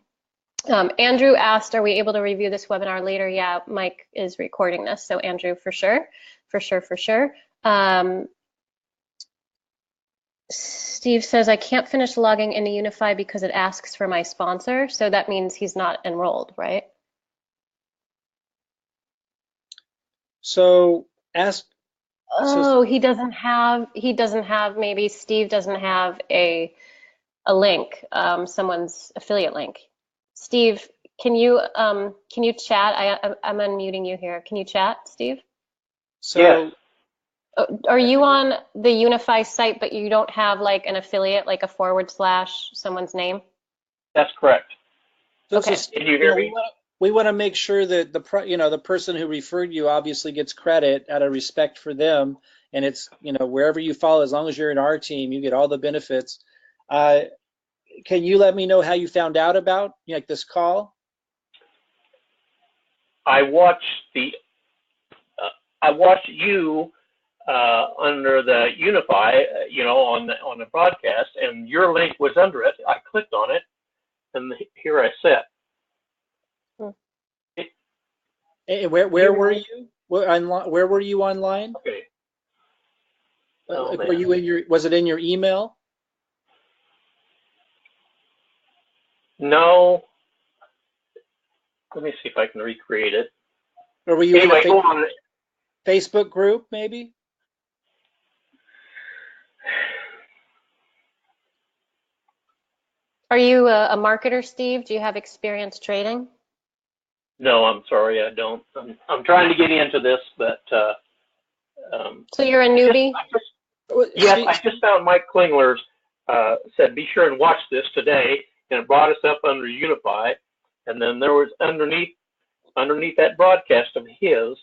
Andrew asked, are we able to review this webinar later? Yeah, Mike is recording this, so Andrew, for sure. Steve says, I can't finish logging into Unify because it asks for my sponsor, so that means he's not enrolled, right?
So ask.
Oh, he doesn't have, maybe Steve doesn't have a link, someone's affiliate link. Steve, can you chat? I'm unmuting you here. Can you chat, Steve?
So
Yes.
Are you on the Unify site, but you don't have like an affiliate, like a / someone's name?
That's correct.
Okay.
Can you hear me?
We want to make sure that the person who referred you obviously gets credit out of respect for them, and it's wherever you follow, as long as you're in our team, you get all the benefits. Can you let me know how you found out about like this call?
I watched you under the Unify, on the broadcast, and your link was under it. I clicked on it, and here I sit.
Where were you? Where were you online?
Okay. Oh,
Were you
man.
in was it in your email?
No. Let me see if I can recreate it.
Or were you in a
Anyway, go on.
Facebook group, maybe?
Are you a marketer, Steve? Do you have experience trading?
No, I'm sorry, I don't. I'm trying to get into this, but
So you're a newbie?
yes, I just found Mike Klingler's said be sure and watch this today, and it brought us up under Unifii, and then there was underneath that broadcast of his,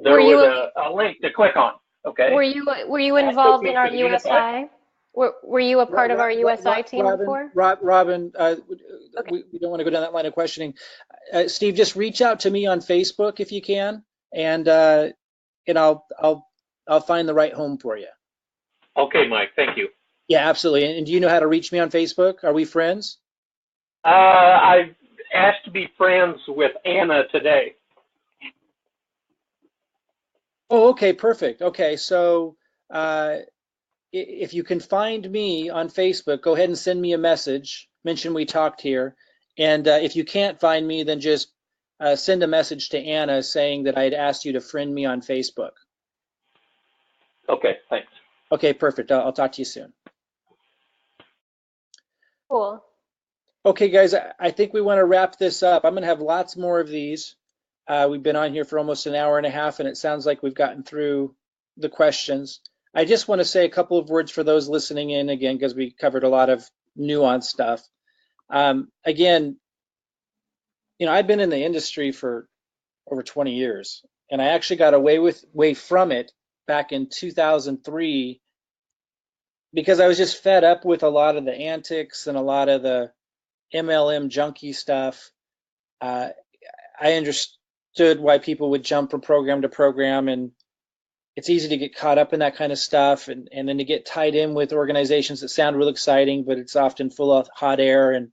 there was a link to click on. Okay.
Were you involved in our USI? Were you a part of our USI team before?
Robin,
Okay.
we don't want to go down that line of questioning. Steve, just reach out to me on Facebook if you can, and I'll find the right home for you.
Okay, Mike. Thank you.
Yeah, absolutely. And do you know how to reach me on Facebook? Are we friends?
I asked to be friends with Anna today.
Oh, okay, perfect. Okay, so if you can find me on Facebook, go ahead and send me a message. Mention we talked here. And if you can't find me, then just send a message to Anna saying that I had asked you to friend me on Facebook.
Okay, thanks.
Okay, perfect. I'll talk to you soon.
Cool.
Okay, guys, I think we want to wrap this up. I'm going to have lots more of these. We've been on here for almost an hour and a half, and it sounds like we've gotten through the questions. I just want to say a couple of words for those listening in again, because we covered a lot of nuanced stuff. Again, I've been in the industry for over 20 years, and I actually got away from it back in 2003 because I was just fed up with a lot of the antics and a lot of the MLM junkie stuff. I understood why people would jump from program to program, and it's easy to get caught up in that kind of stuff, and then to get tied in with organizations that sound real exciting, but it's often full of hot air. And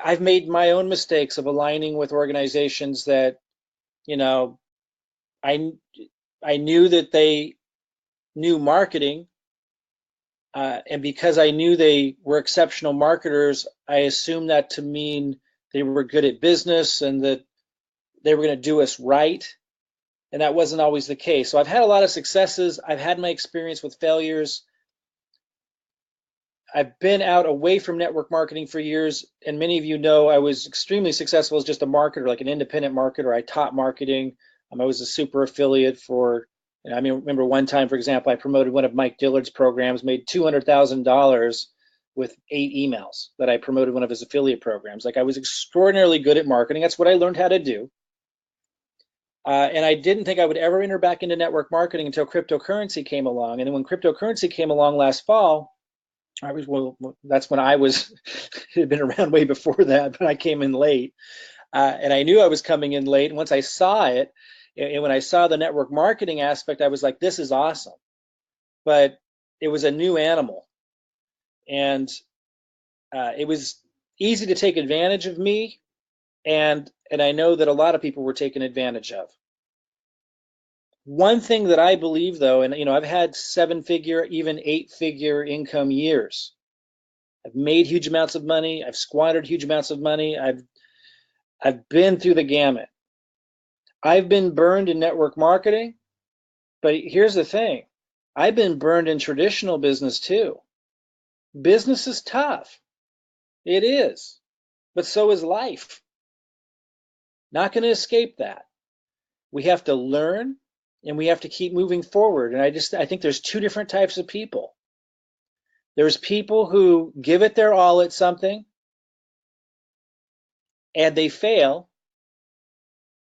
I've made my own mistakes of aligning with organizations that, I knew that they knew marketing, and because I knew they were exceptional marketers, I assumed that to mean they were good at business and that they were going to do us right. And that wasn't always the case. So I've had a lot of successes. I've had my experience with failures. I've been out away from network marketing for years, and many of you know I was extremely successful as just a marketer, like an independent marketer. I taught marketing. I was a super affiliate for, I remember one time, for example, I promoted one of Mike Dillard's programs, made $200,000 with 8 emails that I promoted one of his affiliate programs. Like, I was extraordinarily good at marketing. That's what I learned how to do. And I didn't think I would ever enter back into network marketing until cryptocurrency came along. And then when cryptocurrency came along last fall, that's when I had been around way before that, but I came in late. And I knew I was coming in late. And once I saw it, and when I saw the network marketing aspect, I was like, this is awesome. But it was a new animal. And it was easy to take advantage of me. And I know that a lot of people were taken advantage of. One thing that I believe, though, and I've had 7-figure, even 8-figure income years. I've made huge amounts of money. I've squandered huge amounts of money. I've been through the gamut. I've been burned in network marketing, but here's the thing. I've been burned in traditional business too. Business is tough. It is, but so is life. Not going to escape that. We have to learn, and we have to keep moving forward. And I think there's 2 different types of people. There's people who give it their all at something and they fail,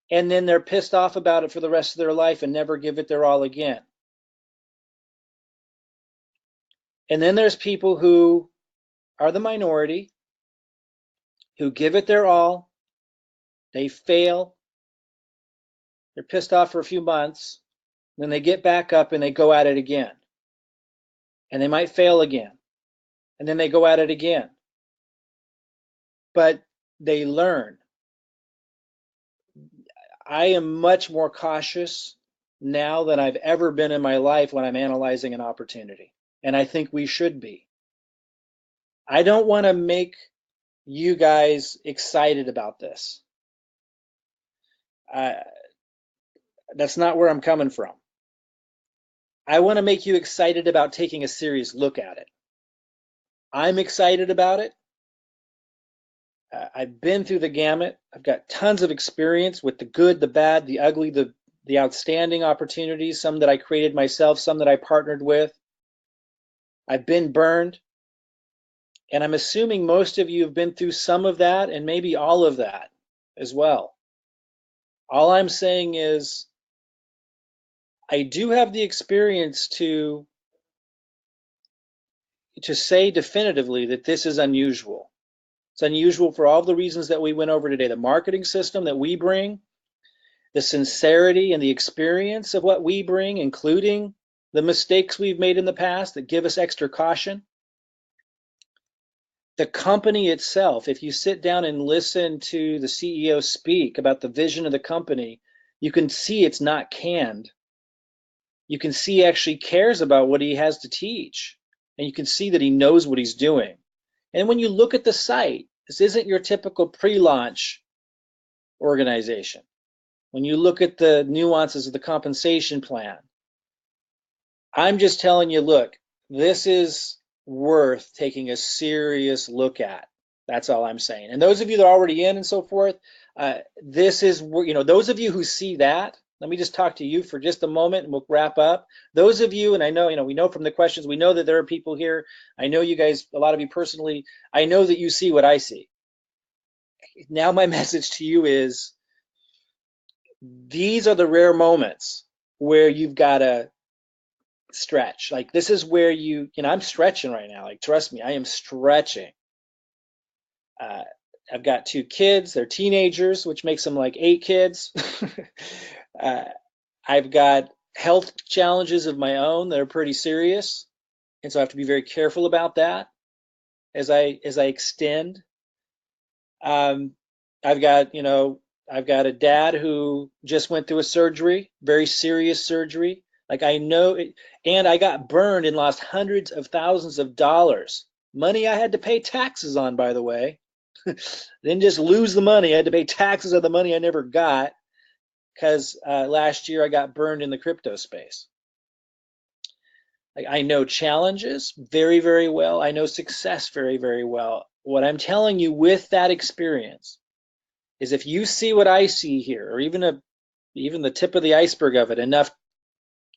and then they're pissed off about it for the rest of their life and never give it their all again. And then there's people who are the minority, who give it their all, they fail, they're pissed off for a few months, then they get back up and they go at it again. And they might fail again, and then they go at it again. But they learn. I am much more cautious now than I've ever been in my life when I'm analyzing an opportunity. And I think we should be. I don't want to make you guys excited about this. That's not where I'm coming from. I want to make you excited about taking a serious look at it. I'm excited about it. I've been through the gamut. I've got tons of experience with the good, the bad, the ugly, the outstanding opportunities, some that I created myself, some that I partnered with. I've been burned. And I'm assuming most of you have been through some of that and maybe all of that as well. All I'm saying is I do have the experience to say definitively that this is unusual. It's unusual for all the reasons that we went over today. The marketing system that we bring, the sincerity and the experience of what we bring, including the mistakes we've made in the past that give us extra caution. The company itself, if you sit down and listen to the CEO speak about the vision of the company, you can see it's not canned. You can see he actually cares about what he has to teach. And you can see that he knows what he's doing. And when you look at the site, this isn't your typical pre-launch organization. When you look at the nuances of the compensation plan, I'm just telling you, look, this is worth taking a serious look at. That's all I'm saying. And those of you that are already in and so forth, this is, those of you who see that, let me just talk to you for just a moment and we'll wrap up. Those of you, and I know, we know from the questions, we know that there are people here. I know you guys, a lot of you personally, I know that you see what I see. Now my message to you is, these are the rare moments where you've got to stretch. Like this is where I'm stretching right now. Like, trust me, I am stretching. I've got 2 kids, they're teenagers, which makes them like 8 kids. I've got health challenges of my own that are pretty serious. And so I have to be very careful about that as I extend. I've got a dad who just went through a surgery, very serious surgery. Like I know it, and I got burned and lost hundreds of thousands of dollars. Money I had to pay taxes on, by the way. Didn't just lose the money, I had to pay taxes on the money I never got because last year I got burned in the crypto space. Like, I know challenges very, very well. I know success very, very well. What I'm telling you with that experience is if you see what I see here, or even the tip of the iceberg of it, enough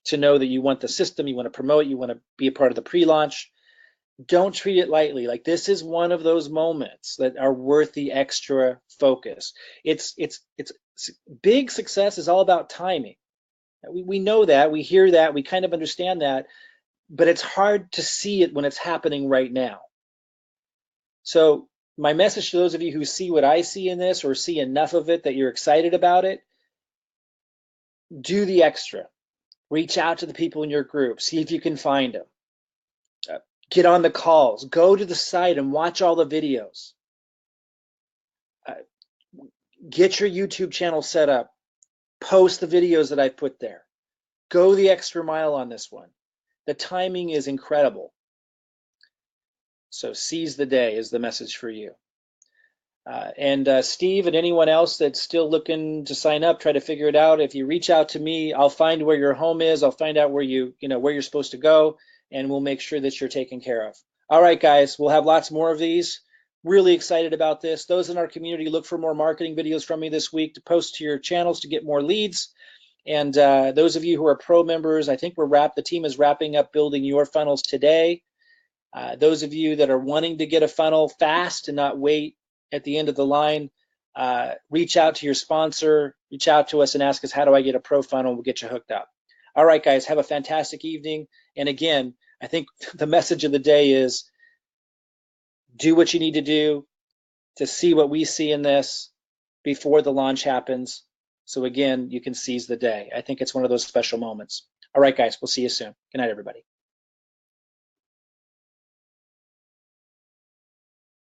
to know that you want the system, you want to promote, you want to be a part of the pre-launch, don't treat it lightly. Like this is one of those moments that are worth the extra focus. It's big success is all about timing. We know that, we hear that, we kind of understand that, but it's hard to see it when it's happening right now. So my message to those of you who see what I see in this or see enough of it that you're excited about it, do the extra. Reach out to the people in your group. See if you can find them. Get on the calls. Go to the site and watch all the videos. Get your YouTube channel set up. Post the videos that I put there. Go the extra mile on this one. The timing is incredible. So seize the day is the message for you. And Steve and anyone else that's still looking to sign up, try to figure it out. If you reach out to me, I'll find where your home is. I'll find out where where you're supposed to go, and we'll make sure that you're taken care of. All right, guys, we'll have lots more of these. Really excited about this. Those in our community, look for more marketing videos from me this week to post to your channels to get more leads. And those of you who are pro members, I think the team is wrapping up building your funnels today. Those of you that are wanting to get a funnel fast and not wait at the end of the line, reach out to your sponsor, reach out to us and ask us, how do I get a pro funnel? We'll get you hooked up. All right, guys, have a fantastic evening. And again, I think the message of the day is do what you need to do to see what we see in this before the launch happens. So again, you can seize the day. I think it's one of those special moments. All right, guys, we'll see you soon. Good night, everybody.